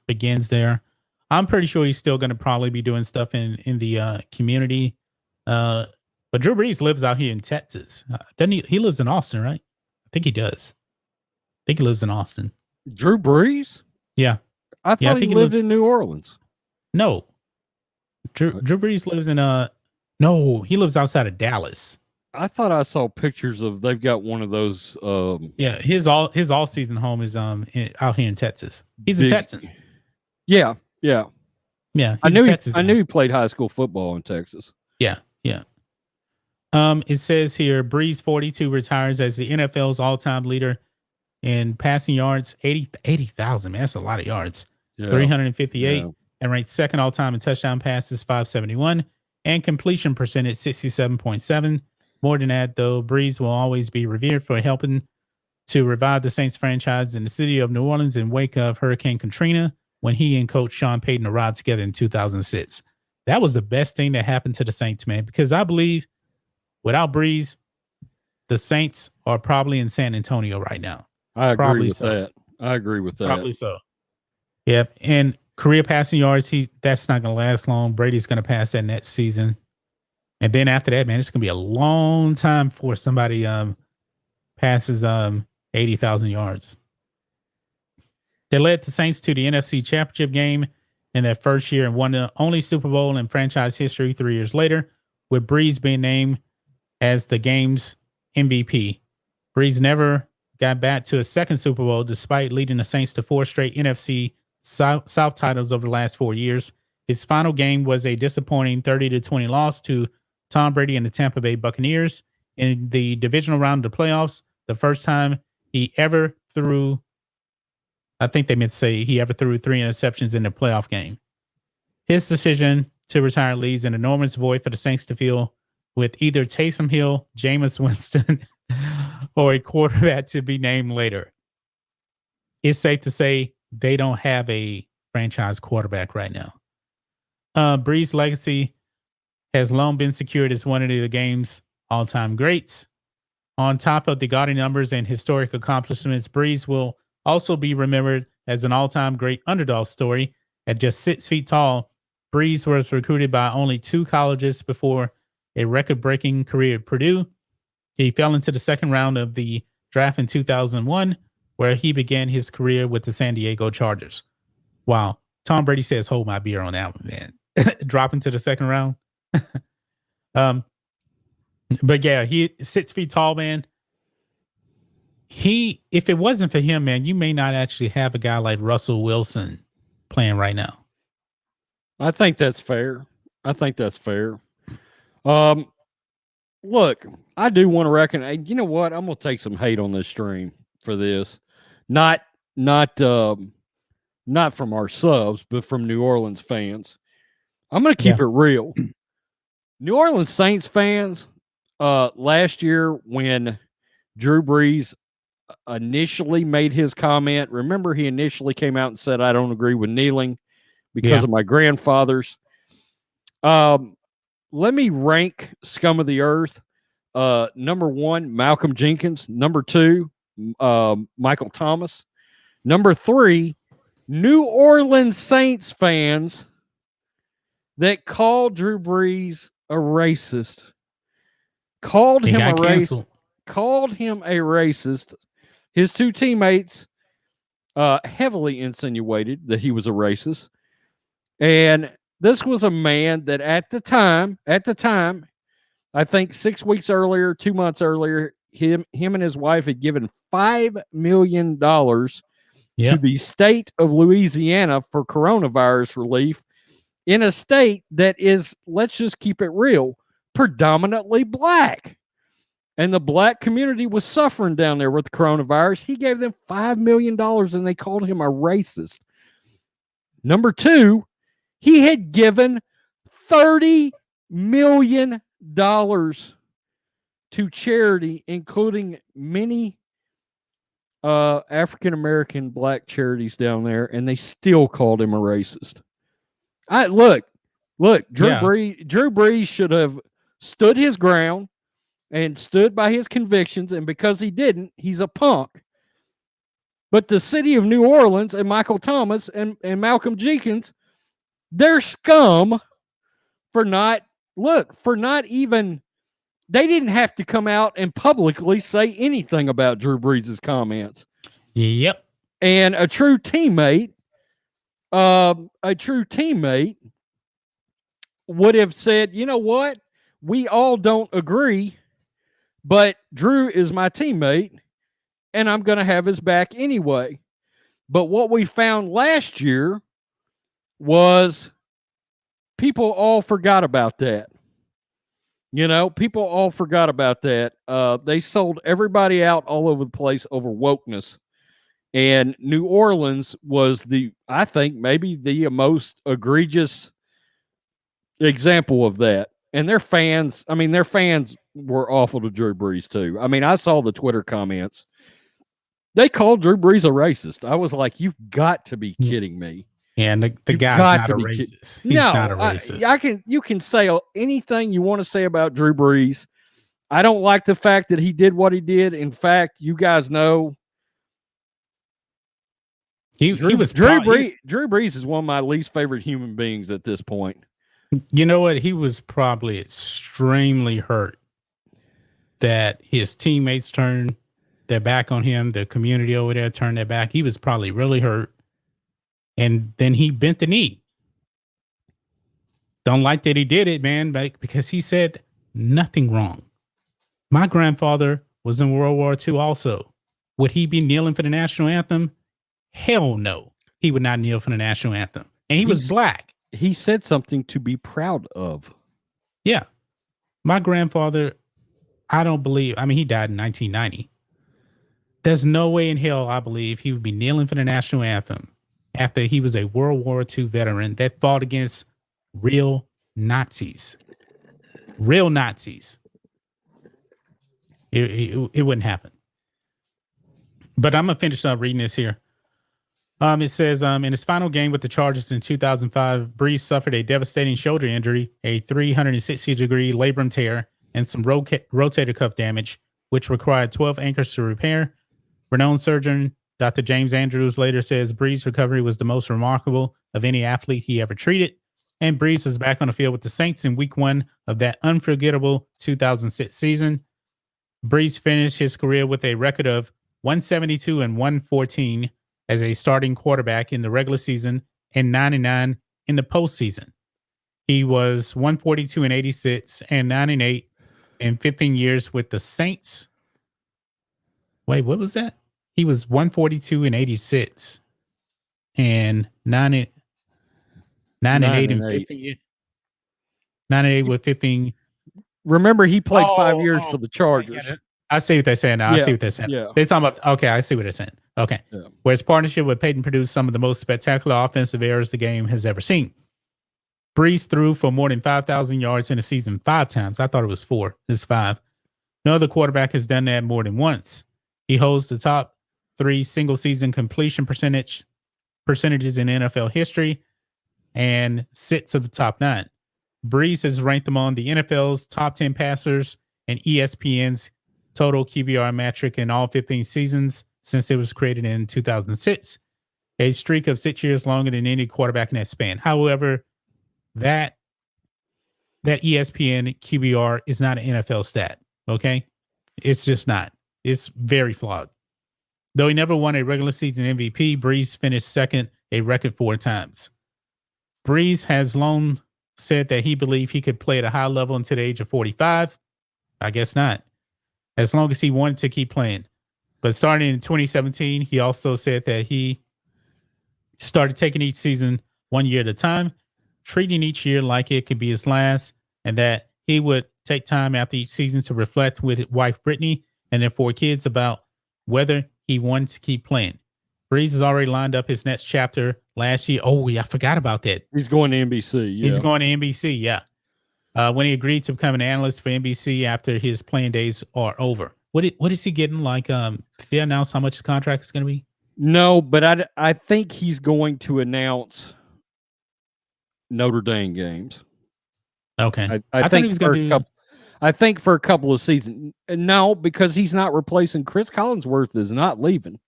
begins there. I'm pretty sure he's still going to probably be doing stuff in the community. Uh, but Drew Brees lives out here in Texas. Doesn't he? He lives in Austin, right? I think he does. I think he lives in Austin. Drew Brees? Yeah. I Yeah, I thought he think he lived lives. in New Orleans. No, Drew Brees lives in no, he lives outside of Dallas. I thought I saw pictures of they've got one of those Yeah, his all season home is out here in Texas. He's a big Texan. Yeah, yeah. Yeah, I he's knew a he, Texas I guy. knew he played high school football in Texas. Yeah, yeah. It says here Brees 42 retires as the NFL's all-time leader in passing yards, 80,000. Man, that's a lot of yards. Yeah. 358 Yeah. and ranked second all-time in touchdown passes, 571, and completion percentage, 67.7. More than that, though, Brees will always be revered for helping to revive the Saints franchise in the city of New Orleans in wake of Hurricane Katrina when he and coach Sean Payton arrived together in 2006. That was the best thing that happened to the Saints, man, because I believe without Brees, the Saints are probably in San Antonio right now. I agree Probably with so. that. I agree with that. Probably so. Yep. And career passing yards, that's not going to last long. Brady's going to pass that next season. And then after that, man, it's going to be a long time before somebody passes 80,000 yards. They led the Saints to the NFC Championship game in their first year and won the only Super Bowl in franchise history 3 years later, with Brees being named as the game's MVP. Brees never got back to a second Super Bowl despite leading the Saints to 4 straight NFC South titles over the last 4 years. His final game was a disappointing 30-20 loss to Tom Brady and the Tampa Bay Buccaneers in the divisional round of the playoffs, the first time he ever threw, I think they meant to say he ever threw 3 interceptions in a playoff game. His decision to retire leaves an enormous void for the Saints to fill with either Taysom Hill, Jameis Winston, or a quarterback to be named later. It's safe to say they don't have a franchise quarterback right now. Brees' legacy has long been secured as one of the game's all-time greats. On top of the gaudy numbers and historic accomplishments, Brees will also be remembered as an all-time great underdog story. At just 6 feet tall, Brees was recruited by only 2 colleges before a record-breaking career at Purdue. He fell into the second round of the draft in 2001, where he began his career with the San Diego Chargers. Wow. Tom Brady says, hold my beer on that one, man. Drop into the second round. But yeah, he 6 feet tall, man. If it wasn't for him, man, you may not actually have a guy like Russell Wilson playing right now. I think that's fair. Look, I do want to reckon. You know what? I'm gonna take some hate on this stream for this. Not from our subs, but from New Orleans fans. I'm gonna keep it real. New Orleans Saints fans, last year when Drew Brees initially made his comment, remember he initially came out and said, I don't agree with kneeling because of my grandfathers. Let me rank scum of the earth. Number 1, Malcolm Jenkins. Number 2, Michael Thomas. Number 3, New Orleans Saints fans that called Drew Brees a racist. Called him a racist. His 2 teammates heavily insinuated that he was a racist. And this was a man that at the time, I think 6 weeks earlier, 2 months earlier, him and his wife had given $5 million to the state of Louisiana for coronavirus relief in a state that is, let's just keep it real, predominantly black. And the black community was suffering down there with the coronavirus. He gave them $5 million and they called him a racist. Number 2, he had given $30 million to charity, including many African American black charities down there, and they still called him a racist. Look, Drew Brees should have stood his ground and stood by his convictions, and because he didn't, he's a punk. But the city of New Orleans and Michael Thomas and Malcolm Jenkins, they're scum for not even, they didn't have to come out and publicly say anything about Drew Brees' comments. Yep. And a true teammate would have said, you know what? We all don't agree, but Drew is my teammate, and I'm going to have his back anyway. But what we found last year was people all forgot about that. People all forgot about that. They sold everybody out all over the place over wokeness. And New Orleans was I think, maybe the most egregious example of that. And their fans were awful to Drew Brees too. I mean, I saw the Twitter comments. They called Drew Brees a racist. I was like, you've got to be kidding me. And the guy's not a racist. He's not a racist. You can say anything you want to say about Drew Brees. I don't like the fact that he did what he did. In fact, you guys know Drew Brees is one of my least favorite human beings at this point. You know what? He was probably extremely hurt that his teammates turned their back on him. The community over there turned their back. He was probably really hurt. And then he bent the knee. Don't like that he did it, man, because he said nothing wrong. My grandfather was in World War II also. Would he be kneeling for the national anthem? Hell no. He would not kneel for the national anthem. And he was black. He said something to be proud of. Yeah. My grandfather, I don't believe, he died in 1990. There's no way in hell I believe he would be kneeling for the national anthem after he was a World War II veteran that fought against real Nazis. Real Nazis. It wouldn't happen. But I'm going to finish up reading this here. It says, in his final game with the Chargers in 2005, Brees suffered a devastating shoulder injury, a 360-degree labrum tear, and some rotator cuff damage, which required 12 anchors to repair. Renowned surgeon Dr. James Andrews later says Brees' recovery was the most remarkable of any athlete he ever treated. And Brees was back on the field with the Saints in week 1 of that unforgettable 2006 season. Brees finished his career with a record of 172 and 114 as a starting quarterback in the regular season and 99 in the postseason. He was 142 and 86 and 9-8 in 15 years with the Saints. Wait, what was that? He was 142 and 86 and 9-8 in 15 years. 9-8 with 15. Remember, he played 5 years for the Chargers. I see what they're saying now. I see what they're saying. Yeah. They're talking about, okay, I see what they're saying. Okay. Yeah. Where his partnership with Peyton produced some of the most spectacular offensive errors the game has ever seen. Brees threw for more than 5,000 yards in a season 5 times. I thought it was 4. It's 5. No other quarterback has done that more than once. He holds the top 3 single-season completion percentages in NFL history and sits at the top 9. Brees has ranked among the NFL's top 10 passers and ESPN's total QBR metric in all 15 seasons since it was created in 2006, a streak of 6 years longer than any quarterback in that span. However, that ESPN QBR is not an NFL stat, okay? It's just not. It's very flawed. Though he never won a regular season MVP, Brees finished second a record 4 times. Brees has long said that he believed he could play at a high level until the age of 45. I guess not. As long as he wanted to keep playing. But starting in 2017, he also said that he started taking each season 1 year at a time, treating each year like it could be his last, and that he would take time after each season to reflect with his wife, Brittany, and their 4 kids about whether he wanted to keep playing. Brees has already lined up his next chapter last year. Oh, yeah, I forgot about that. He's going to NBC. Yeah. He's going to NBC, yeah. when he agreed to become an analyst for NBC after his playing days are over. What is he getting? Like, did they announce how much his contract is going to be? No, but I think he's going to announce Notre Dame games. Okay, I thought he think was for going a to. couple. I think for a couple of seasons. No, because he's not replacing Chris Collinsworth is not leaving.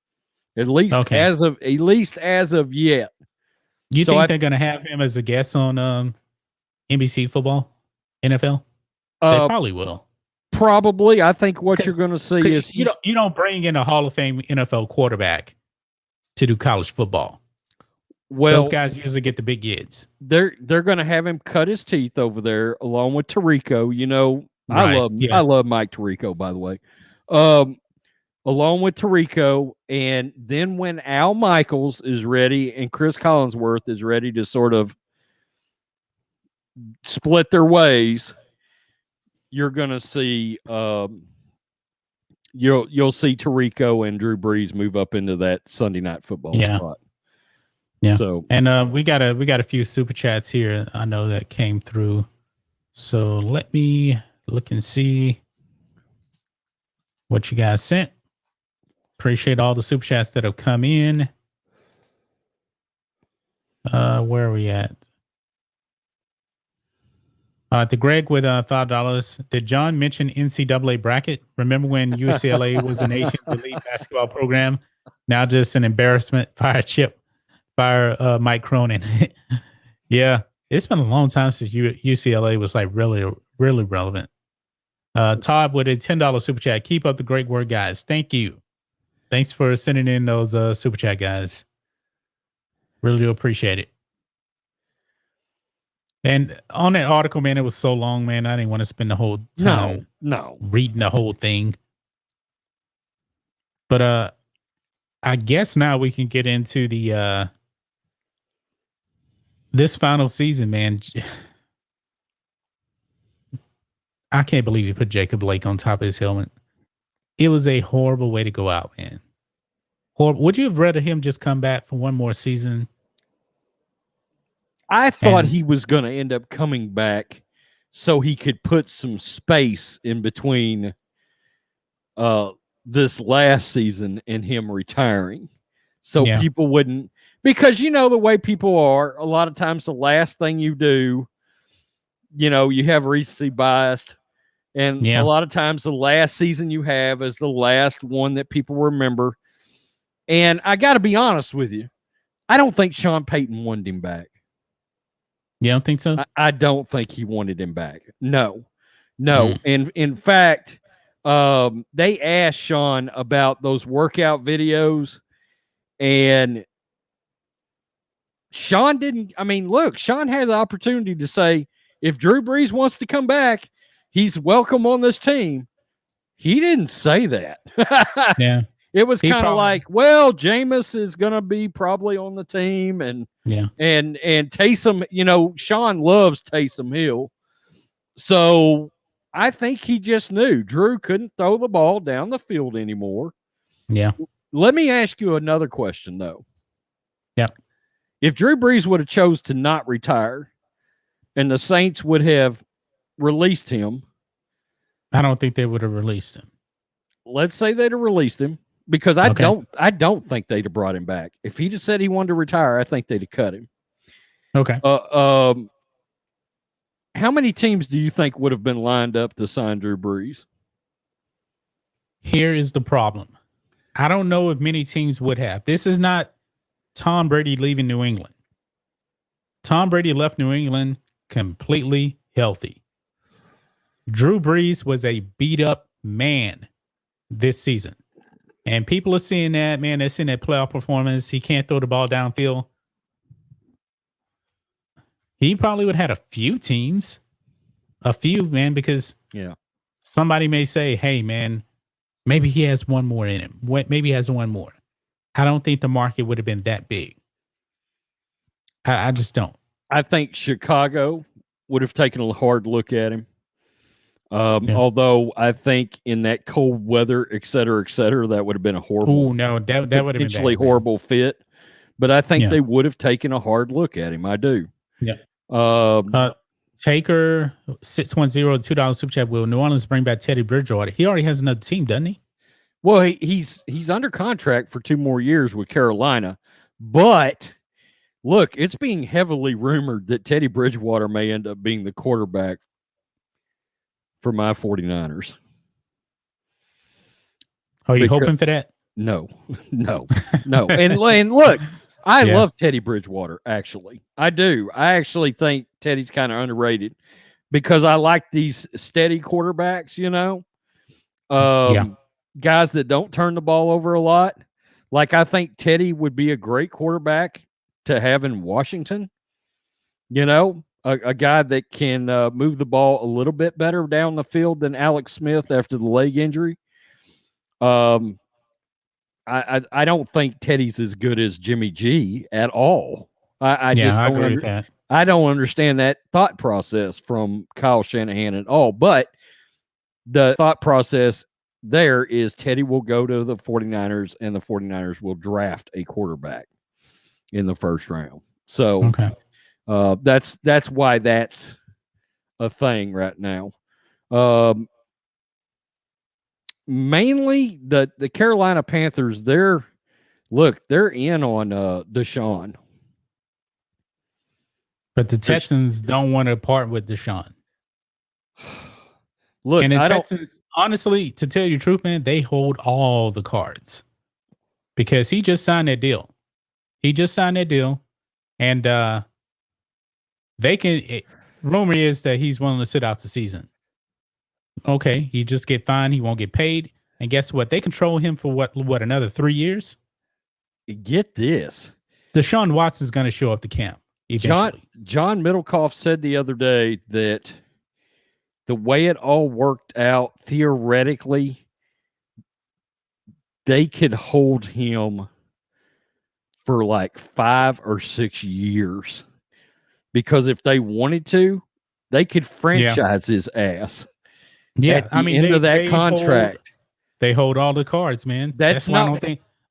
At least Okay, as of yet. you So think they're going to have him as a guest on NBC football, NFL? They probably will. Probably. I think what you're going to see is you don't bring in a Hall of Fame NFL quarterback to do college football. Those guys usually get the big gigs. They're going to have him cut his teeth over there along with Tirico. You know, Right. I love Mike Tirico, by the way. Along with Tirico, and then when Al Michaels is ready and Chris Collinsworth is ready to sort of split their ways, you're going to see you'll see Tirico and Drew Brees move up into that Sunday Night Football spot. Yeah. So, and we got a few super chats here. I know that came through. So let me look and see what you guys sent. Appreciate all the super chats that have come in. Where are we at? To Greg with $5. Did John mention NCAA bracket? Remember when UCLA was the nation's elite basketball program? Now just an embarrassment. Fire Mike Cronin. Yeah, it's been a long time since UCLA was like really, really relevant. Todd with a $10 super chat. Keep up the great work, guys. Thank you. Thanks for sending in those super chat, guys. Really do appreciate it. And on that article, man, it was so long, man. I didn't want to spend the whole time reading the whole thing. But I guess now we can get into the this final season, man. I can't believe he put Jacob Blake on top of his helmet. It was a horrible way to go out, man. Horrible. Would you have rather him just come back for one more season? I thought he was going to end up coming back so he could put some space in between this last season and him retiring. So people wouldn't, because you know the way people are, a lot of times the last thing you do, you know, you have recency bias. And a lot of times the last season you have is the last one that people remember. And I got to be honest with you. I don't think Sean Payton wanted him back. You don't think so? I don't think he wanted him back. No. And in fact, they asked Sean about those workout videos, and Sean didn't. I mean, look, Sean had the opportunity to say, if Drew Brees wants to come back, he's welcome on this team. He didn't say that. Yeah. It was kind of like, well, Jameis is going to be probably on the team, and Taysom, you know, Sean loves Taysom Hill. So I think he just knew Drew couldn't throw the ball down the field anymore. Yeah. Let me ask you another question, though. Yeah. If Drew Brees would have chose to not retire and the Saints would have released him, I don't think they would have released him. Let's say they'd have released him. Because I don't think they'd have brought him back. If he just said he wanted to retire, I think they'd have cut him. Okay. How many teams do you think would have been lined up to sign Drew Brees? Here is the problem. I don't know if many teams would have. This is not Tom Brady leaving New England. Tom Brady left New England completely healthy. Drew Brees was a beat up man this season. And people are seeing that, man. They're seeing that playoff performance. He can't throw the ball downfield. He probably would have had a few teams. A few, man, because somebody may say, hey, man, maybe he has one more in him. Maybe he has one more. I don't think the market would have been that big. I just don't. I think Chicago would have taken a hard look at him. Although I think in that cold weather, et cetera, that would have been a horrible, that would have been potentially horrible fit. But I think they would have taken a hard look at him. I do. Yeah. Taker 610 $2 super chat. Will New Orleans bring back Teddy Bridgewater? He already has another team, doesn't he? Well, he's under contract for 2 more years with Carolina, but look, it's being heavily rumored that Teddy Bridgewater may end up being the quarterback for my 49ers. Are you hoping for that? No. And look, I love Teddy Bridgewater, actually. I do. I actually think Teddy's kind of underrated because I like these steady quarterbacks, guys that don't turn the ball over a lot. Like, I think Teddy would be a great quarterback to have in Washington. A guy that can move the ball a little bit better down the field than Alex Smith after the leg injury. I don't think Teddy's as good as Jimmy G at all. I agree with that. I don't understand that thought process from Kyle Shanahan at all. But the thought process there is Teddy will go to the 49ers and the 49ers will draft a quarterback in the first round. So that's why that's a thing right now. Mainly the Carolina Panthers, they're in on Deshaun. But the Texans don't want to part with Deshaun. Look, and the Texans, honestly, to tell you the truth, man, they hold all the cards because he just signed that deal. And they can. Rumor is that he's willing to sit out the season. Okay, he just get fined. He won't get paid. And guess what? They control him for what another 3 years? Get this. Deshaun Watson's going to show up to camp eventually. John Middlecoff said the other day that the way it all worked out, theoretically, they could hold him for like 5 or 6 years. Because if they wanted to, they could franchise his ass. Yeah, at the end of that contract. They hold all the cards, man. That's why I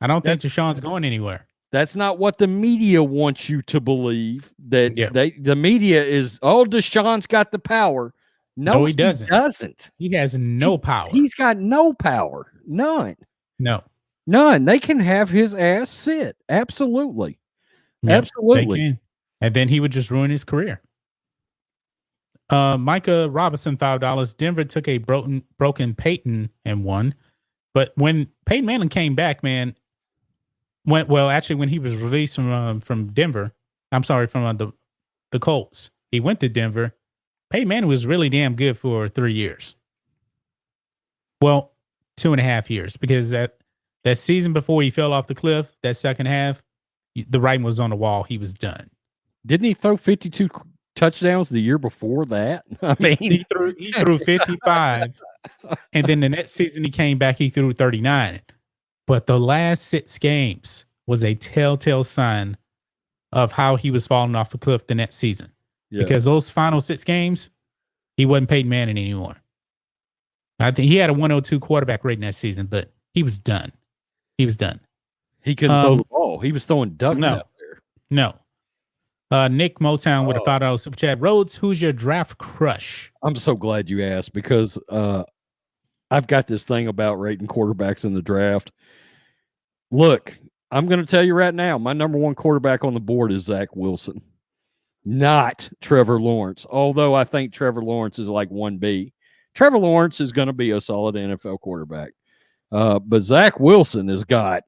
don't think Deshaun's going anywhere. That's not what the media wants you to believe. That the media is, Deshaun's got the power. No, he doesn't. He has no power. He's got no power. None. No. None. They can have his ass sit. Absolutely. Yep, absolutely. And then he would just ruin his career. Micah Robinson, $5. Denver took a broken Peyton and won. But when Peyton Manning came back, man, when he was released from Denver, I'm sorry, from the Colts, he went to Denver. Peyton Manning was really damn good for 3 years. Well, 2.5 years, because that season before he fell off the cliff, that second half, the writing was on the wall. He was done. Didn't he throw 52 touchdowns the year before that? I mean, he threw 55, and then the next season he came back, he threw 39. But the last 6 games was a telltale sign of how he was falling off the cliff the next season. Yeah. Because those final 6 games, he wasn't Peyton Manning anymore. I think he had a 102 quarterback rating that season, but he was done. He couldn't throw the ball. He was throwing ducks out there. No. Nick Motown with a $5 super chat. Rhodes, who's your draft crush? I'm so glad you asked because I've got this thing about rating quarterbacks in the draft. Look, I'm going to tell you right now, my number 1 quarterback on the board is Zach Wilson, not Trevor Lawrence, although I think Trevor Lawrence is like 1B. Trevor Lawrence is going to be a solid NFL quarterback. But Zach Wilson has got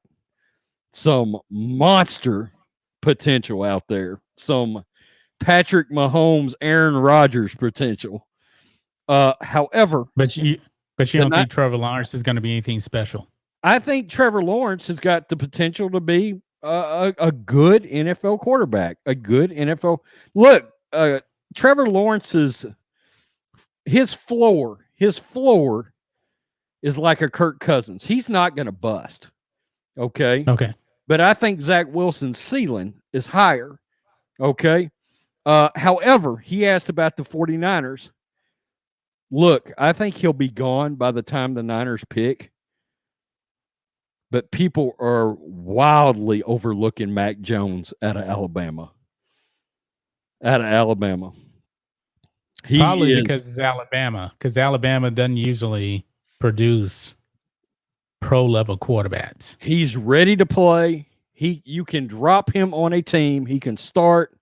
some monster potential out there. Some Patrick Mahomes, Aaron Rodgers potential. However, but you don't think Trevor Lawrence is going to be anything special? I think Trevor Lawrence has got the potential to be a good NFL quarterback. A good NFL. Look, Trevor Lawrence's his floor is like a Kirk Cousins. He's not going to bust. Okay. But I think Zach Wilson's ceiling is higher. Okay. However, he asked about the 49ers. Look, I think he'll be gone by the time the Niners pick. But people are wildly overlooking Mac Jones out of Alabama. Probably He is. because it's Alabama. Because Alabama doesn't usually produce pro level quarterbacks. He's ready to play. You can drop him on a team. He can start.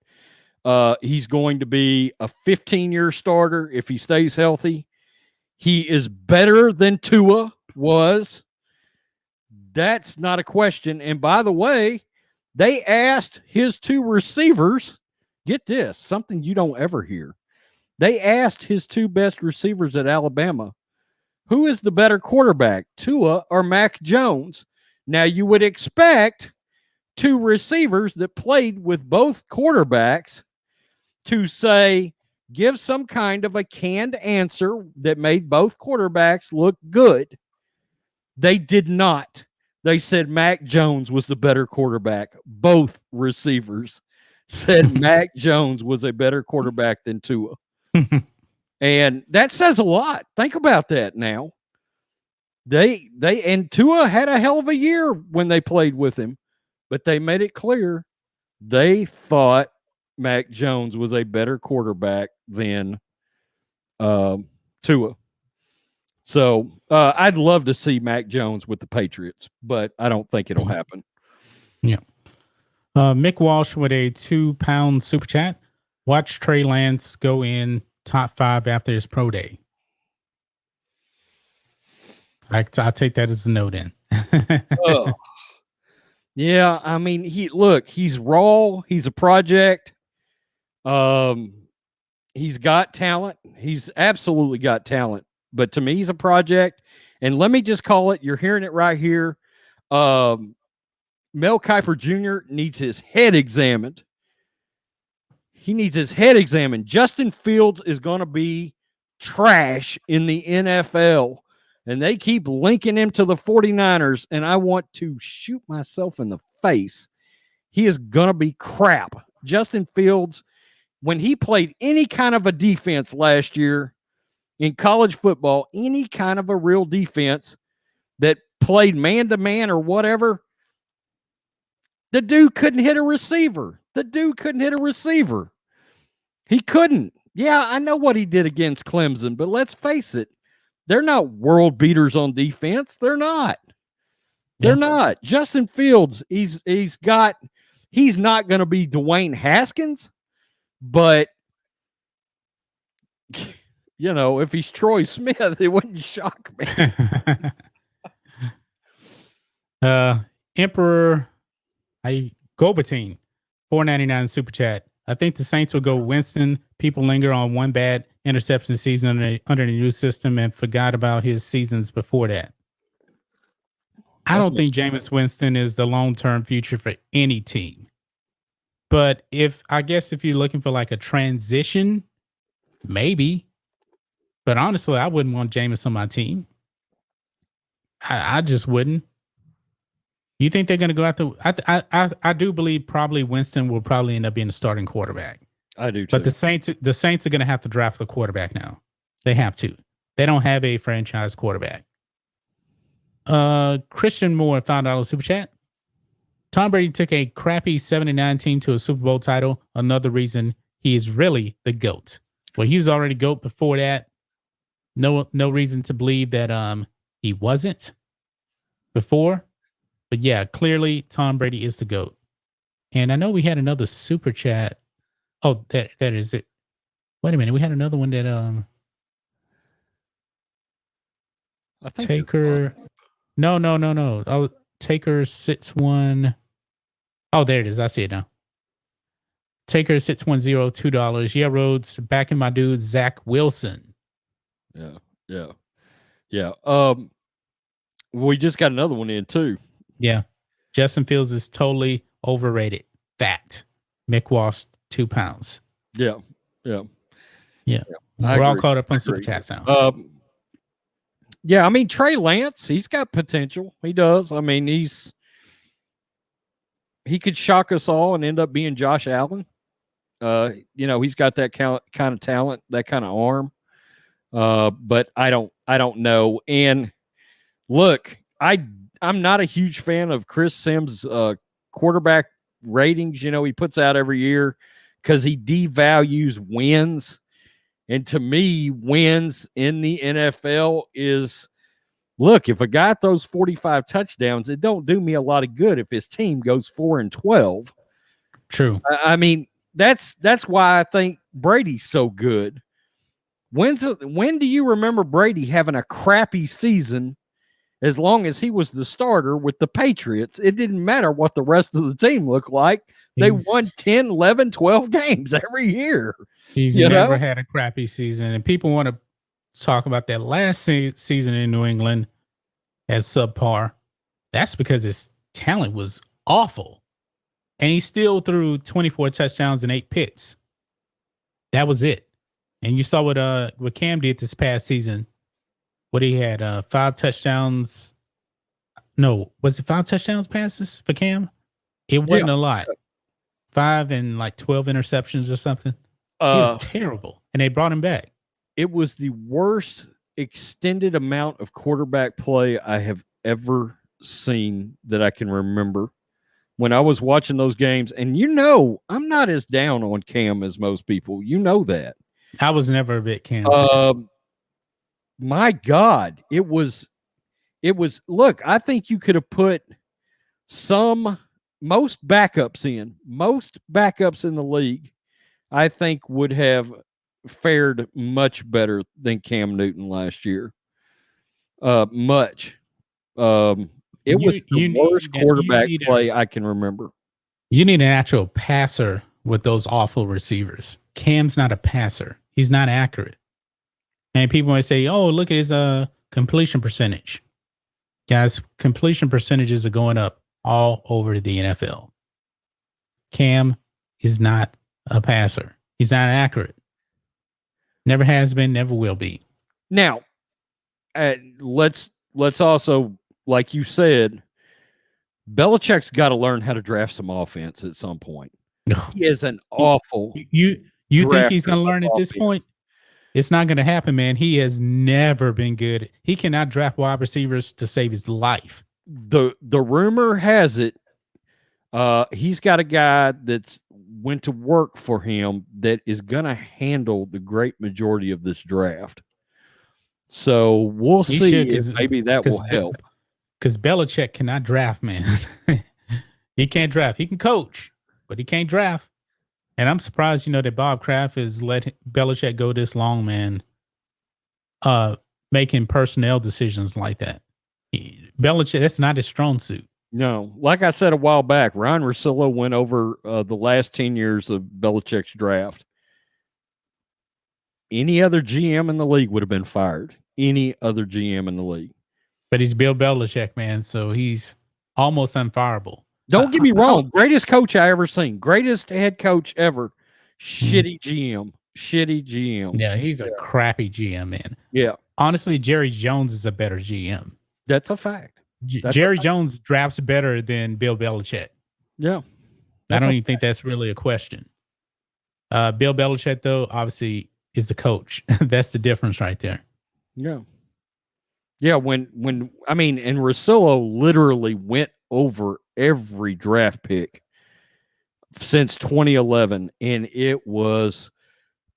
He's going to be a 15-year starter if he stays healthy. He is better than Tua was. That's not a question. And by the way, they asked his two receivers, get this, something you don't ever hear. They asked his two best receivers at Alabama, who is the better quarterback, Tua or Mac Jones? Now, you would expect two receivers that played with both quarterbacks to say, give some kind of a canned answer that made both quarterbacks look good. They did not. They said Mac Jones was the better quarterback. Both receivers said Mac Jones was a better quarterback than Tua. And that says a lot. Think about that now. And Tua had a hell of a year when they played with him, but they made it clear they thought Mac Jones was a better quarterback than Tua. So I'd love to see Mac Jones with the Patriots, but I don't think it'll happen. Yeah. Mick Walsh with a £2 super chat. Watch Trey Lance go in top 5 after his pro day. I'll take that as a note in. Oh. Yeah, I mean, he's raw. He's a project. He's got talent. He's absolutely got talent. But to me, he's a project. And let me just call it, you're hearing it right here. Mel Kiper Jr. needs his head examined. He needs his head examined. Justin Fields is going to be trash in the NFL. And they keep linking him to the 49ers, and I want to shoot myself in the face. He is going to be crap. Justin Fields, when he played any kind of a defense last year in college football, any kind of a real defense that played man-to-man or whatever, the dude couldn't hit a receiver. He couldn't. Yeah, I know what he did against Clemson, but let's face it. They're not world beaters on defense. They're not. They're not. Justin Fields, he's not going to be Dwayne Haskins, but if he's Troy Smith, it wouldn't shock me. Emperor Gobatine, $4.99 super chat. I think the Saints will go Winston. People linger on one bad interception season under the new system and forgot about his seasons before that. I don't think Jameis Winston is the long-term future for any team. But if you're looking for like a transition, maybe. But honestly, I wouldn't want Jameis on my team. I just wouldn't. You think they're going to go after? I do believe probably Winston will probably end up being the starting quarterback. I do too. But the Saints are going to have to draft a quarterback now. They have to. They don't have a franchise quarterback. Christian Moore, $5 super chat. Tom Brady took a crappy 79 team to a Super Bowl title. Another reason he is really the GOAT. Well, he was already GOAT before that. No reason to believe that he wasn't before. But yeah, clearly Tom Brady is the GOAT. And I know we had another super chat. Oh, that is it. Wait a minute. We had another one that I think Taker. No. Oh, Taker 61. Oh, there it is. I see it now. Taker 610, $2. Yeah, Rhodes, backing my dude Zach Wilson. Yeah. We just got another one in too. Yeah. Justin Fields is totally overrated. Fat. Mick Walsh, £2. Yeah. We're all caught up on super chats now. Yeah, I mean Trey Lance, he's got potential. He does. I mean, he could shock us all and end up being Josh Allen. He's got that kind of talent, that kind of arm. But I don't know. And look, I'm not a huge fan of Chris Sims' quarterback ratings. He puts out every year because he devalues wins. And to me, wins in the NFL is, look, if a guy throws 45 touchdowns, it don't do me a lot of good if his team goes 4-12. True. I mean, that's why I think Brady's so good. When do you remember Brady having a crappy season? As long as he was the starter with the Patriots, it didn't matter what the rest of the team looked like. They won 10, 11, 12 games every year. He's never had a crappy season. And people want to talk about that last season in New England as subpar. That's because his talent was awful. And he still threw 24 touchdowns and 8 picks. That was it. And you saw what Cam did this past season. What he had, 5 touchdowns. No, was it 5 touchdowns passes for Cam? It wasn't a lot. 5 and like 12 interceptions or something. He was terrible. And they brought him back. It was the worst extended amount of quarterback play I have ever seen that I can remember when I was watching those games. And I'm not as down on Cam as most people. You know that. I was never a bit Cam fan. My God, it was, look, I think you could have put most backups in the league, I think would have fared much better than Cam Newton last year. Much. It was the worst quarterback play I can remember. You need an actual passer with those awful receivers. Cam's not a passer. He's not accurate. And people might say, oh, look at his completion percentage. Guys, completion percentages are going up all over the NFL. Cam is not a passer. He's not accurate. Never has been, never will be. Now, let's also, like you said, Belichick's got to learn how to draft some offense at some point. No. He is an awful. You think he's going to learn at this point? It's not going to happen, man. He has never been good. He cannot draft wide receivers to save his life. The rumor has it, he's got a guy that's went to work for him that is going to handle the great majority of this draft. So we'll see if maybe that will help. Because Belichick cannot draft, man. He can't draft. He can coach, but he can't draft. And I'm surprised, that Bob Kraft has let Belichick go this long, man, making personnel decisions like that. Belichick, that's not his strong suit. No. Like I said a while back, Ryan Russillo went over the last 10 years of Belichick's draft. Any other GM in the league would have been fired. Any other GM in the league. But he's Bill Belichick, man, so he's almost unfireable. Don't get me wrong. Greatest coach I ever seen. Greatest head coach ever. Shitty GM. Shitty GM. Yeah, he's a crappy GM, man. Yeah. Honestly, Jerry Jones is a better GM. That's a fact. Jerry Jones drafts better than Bill Belichick. Yeah. I don't even think that's really a question. Bill Belichick, though, obviously is the coach. That's the difference right there. Yeah. Yeah, and Russillo literally went over every draft pick since 2011, and it was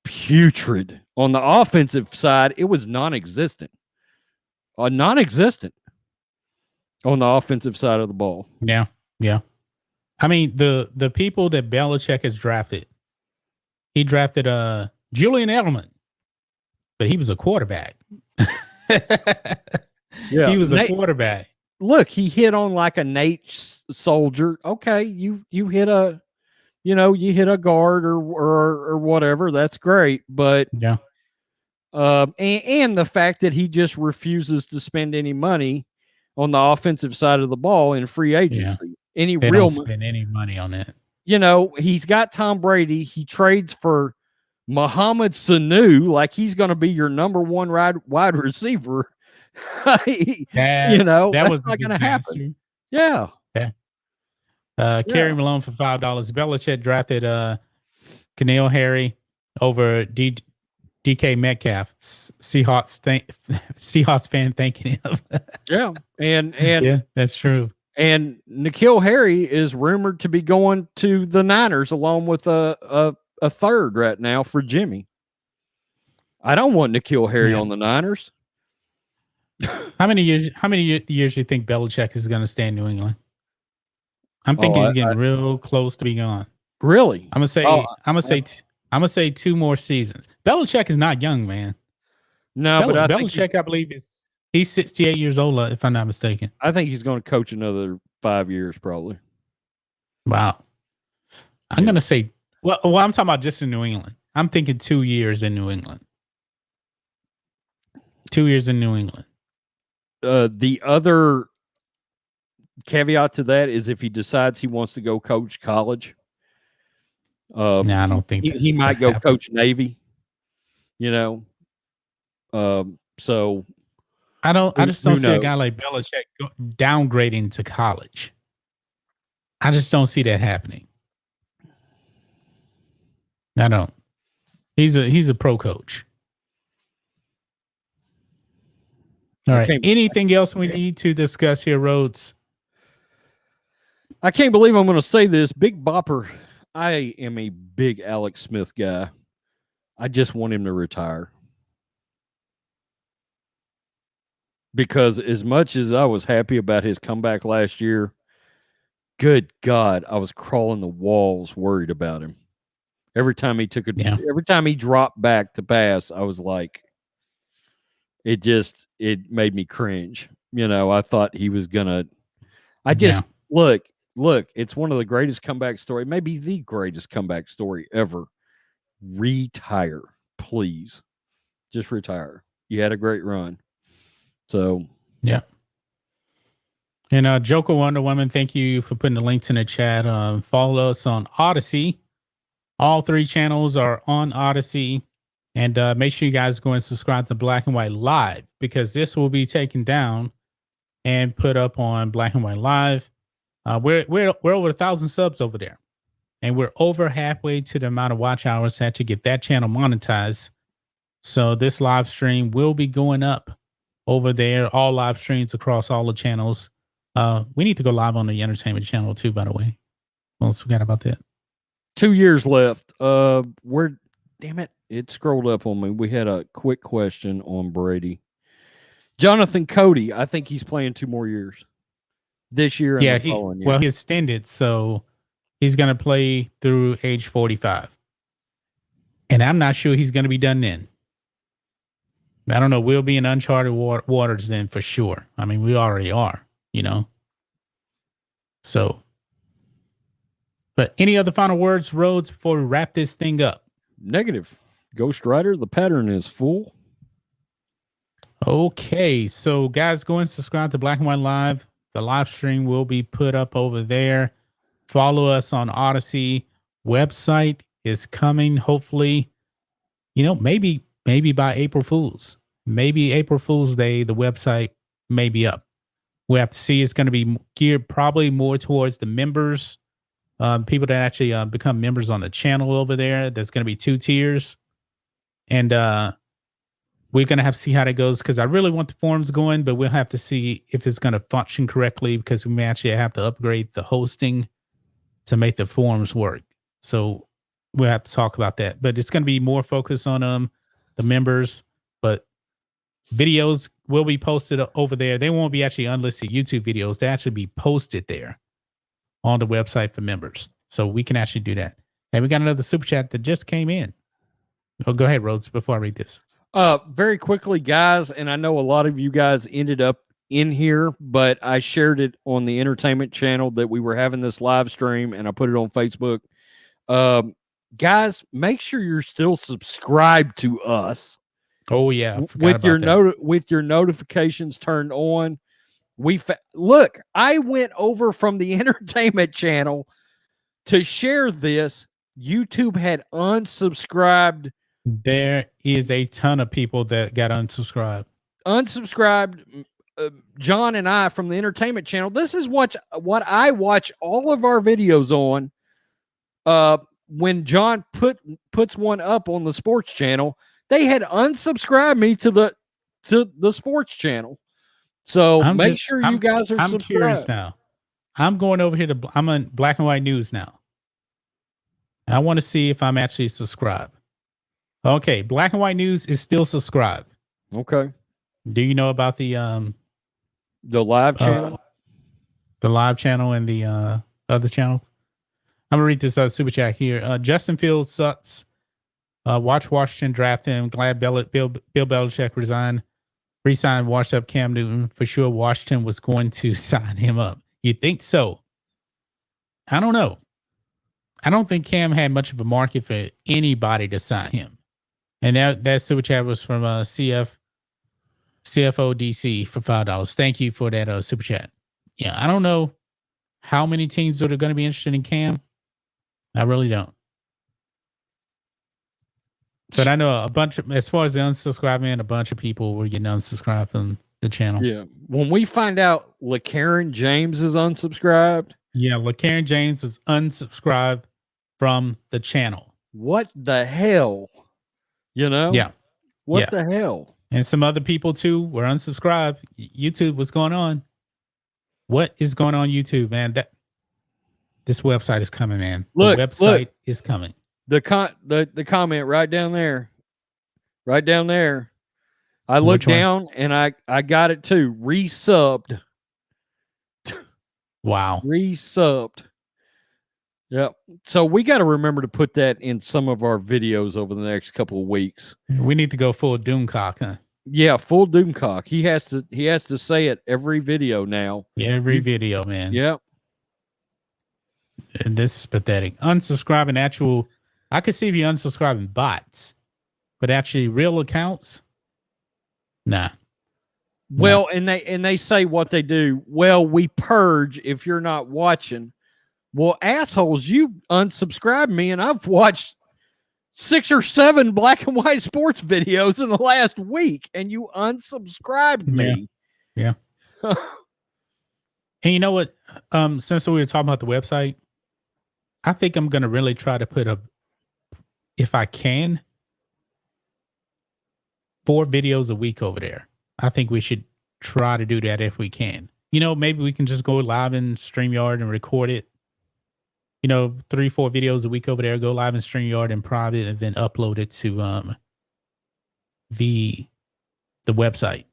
putrid. On the offensive side, it was non-existent. Non-existent on the offensive side of the ball. Yeah, yeah. I mean, the people that Belichick has drafted, he drafted Julian Edelman, but he was a quarterback. Yeah, he was a quarterback. Look, he hit on like a Nate Soldier. Okay, you hit a, you hit a guard or whatever. That's great, but yeah. And the fact that he just refuses to spend any money on the offensive side of the ball in free agency. Yeah. They don't spend any money on that. He's got Tom Brady. He trades for Mohamed Sanu like he's going to be your number one wide receiver. That was not going to happen. Yeah. Kerry Malone for $5. Belichick drafted N'Keal Harry over DK Metcalf. Seahawks fan thanking him. Yeah, and yeah, that's true. And N'Keal Harry is rumored to be going to the Niners along with a third right now for Jimmy. I don't want N'Keal Harry Yeah. on the Niners. How many years do you think Belichick is going to stay in New England? I'm thinking he's getting real close to being gone. Really? I'm gonna say 2 more seasons. Belichick is not young, man. No, but I think Belichick, I believe he's 68 years old, if I'm not mistaken. I think he's going to coach another 5 years, probably. Wow. I'm gonna say, well, I'm talking about just in New England. I'm thinking 2 years in New England. 2 years in New England. The other caveat to that is if he decides he wants to go coach college. No, I don't think he might go coach Navy. You know, so I just don't see a guy like Belichick downgrading to college. I just don't see that happening. I don't. He's a pro coach. All right. Anything else we need to discuss here, Rhodes? I can't believe I'm going to say this. Big Bopper. I am a big Alex Smith guy. I just want him to retire. Because as much as I was happy about his comeback last year, good God, I was crawling the walls worried about him. Every time he every time he dropped back to pass, I was like, it made me cringe. You know, I thought he was gonna. Look, it's one of the greatest comeback story, maybe the greatest comeback story ever. Retire, please, just retire. You had a great run, so yeah. And Joker Wonder Woman, thank you for putting the links in the chat. Follow us on Odysee. All 3 channels are on Odysee. And make sure you guys go and subscribe to Black and White Live, because this will be taken down and put up on Black and White Live. We're over 1,000 subs over there, and we're over halfway to the amount of watch hours to get that channel monetized. So this live stream will be going up over there. All live streams across all the channels. We need to go live on the entertainment channel too, by the way. Almost forgot about that. 2 years left. Damn it. It scrolled up on me. We had a quick question on Brady. Jonathan Cody, I think he's playing 2 more years. This year and the following year. Well, he extended, so he's going to play through age 45. And I'm not sure he's going to be done then. I don't know. We'll be in uncharted waters then for sure. I mean, we already are, you know. So, but any other final words, Rhodes, before we wrap this thing up? Negative. Ghost Rider, the pattern is full. Okay, so guys, go and subscribe to Black and White Live. The live stream will be put up over there. Follow us on Odysee. Website is coming, hopefully. You know, maybe by April Fool's. Maybe April Fool's Day, the website may be up. We have to see. It's going to be geared probably more towards the members, people that actually become members on the channel over there. There's going to be 2 tiers. And we're going to have to see how that goes, because I really want the forums going, but we'll have to see if it's going to function correctly, because we may actually have to upgrade the hosting to make the forums work. So we'll have to talk about that. But it's going to be more focused on the members, but videos will be posted over there. They won't be actually unlisted YouTube videos. They actually be posted there on the website for members. So we can actually do that. And we got another super chat that just came in. Oh, go ahead, Rhodes, before I read this. Very quickly, guys, and I know a lot of you guys ended up in here, but I shared it on the entertainment channel that we were having this live stream, and I put it on Facebook. Guys, make sure you're still subscribed to us. Oh yeah, with your notifications turned on. Look, I went over from the entertainment channel to share this. YouTube had unsubscribed. There is a ton of people that got unsubscribed. John and I from the entertainment channel. This is what I watch all of our videos on. When John puts one up on the sports channel, they had unsubscribed me to the sports channel. So make sure you guys are subscribed. I'm curious now. I'm going over here I'm on Black and White News now. I want to see if I'm actually subscribed. Okay, Black and White News is still subscribed. Okay. Do you know about the live channel? The live channel and the other channels? I'm gonna read this super chat here. Justin Fields sucks. Watch Washington draft him. Glad Bill Belichick resigned, washed up Cam Newton. For sure, Washington was going to sign him up. You think so? I don't know. I don't think Cam had much of a market for anybody to sign him. And that super chat was from CFO DC for $5. Thank you for that super chat. Yeah, I don't know how many teams that are going to be interested in Cam. I really don't. But I know a bunch of, as far as the unsubscribing, a bunch of people were getting unsubscribed from the channel. Yeah. When we find out LeCarron James is unsubscribed. Yeah, LeCarron James was unsubscribed from the channel. What the hell? You know? Yeah. What the hell? And some other people too were unsubscribed. YouTube, what's going on? What is going on YouTube, man? This website is coming, man. Look, the website is coming. The comment right down there. Right down there. I looked down and I got it too. Resubbed. Wow. Resubbed. Yep. So we got to remember to put that in some of our videos over the next couple of weeks. We need to go full Doomcock, huh? Yeah, full Doomcock. He has to say it every video now. Every video, man. Yep. And this is pathetic. Unsubscribing actual. I could see if you unsubscribing bots, but actually real accounts, nah. Well, and they say what they do. Well, we purge if you're not watching. Well, assholes, you unsubscribed me, and I've watched 6 or 7 black and white sports videos in the last week, and you unsubscribed me. Yeah. And you know what? Since we were talking about the website, I think I'm gonna really try to put if I can, 4 videos a week over there. I think we should try to do that if we can. You know, maybe we can just go live in StreamYard and record it. 3, 4 videos a week over there, go live in StreamYard and private, and then upload it to the website.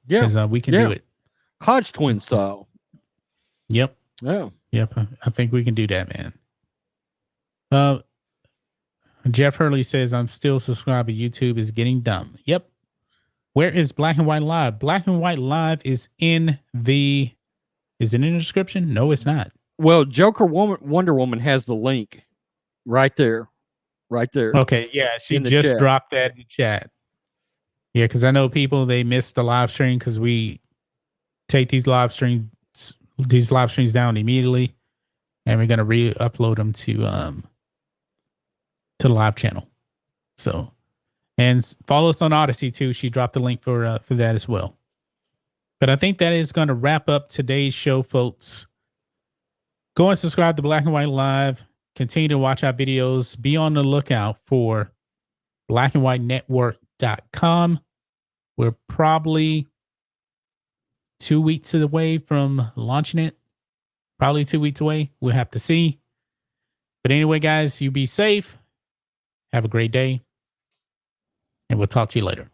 Yeah. Because we can do it. Hodge twin style. Yep. Yeah. Yep. I think we can do that, man. Jeff Hurley says, I'm still subscribed, but YouTube is getting dumb. Yep. Where is Black and White Live? Black and White Live is in the... Is it in the description? No, it's not. Well, Wonder Woman has the link right there. Right there. Okay, yeah. She just dropped that in the chat. Yeah, because I know people, they missed the live stream because we take these live streams down immediately, and we're going to re-upload them to the live channel. So, and follow us on Odysee too. She dropped the link for that as well. But I think that is going to wrap up today's show, folks. Go and subscribe to Black and White Live. Continue to watch our videos. Be on the lookout for blackandwhitenetwork.com. We're probably 2 weeks away from launching it. Probably 2 weeks away. We'll have to see. But anyway, guys, you be safe. Have a great day. And we'll talk to you later.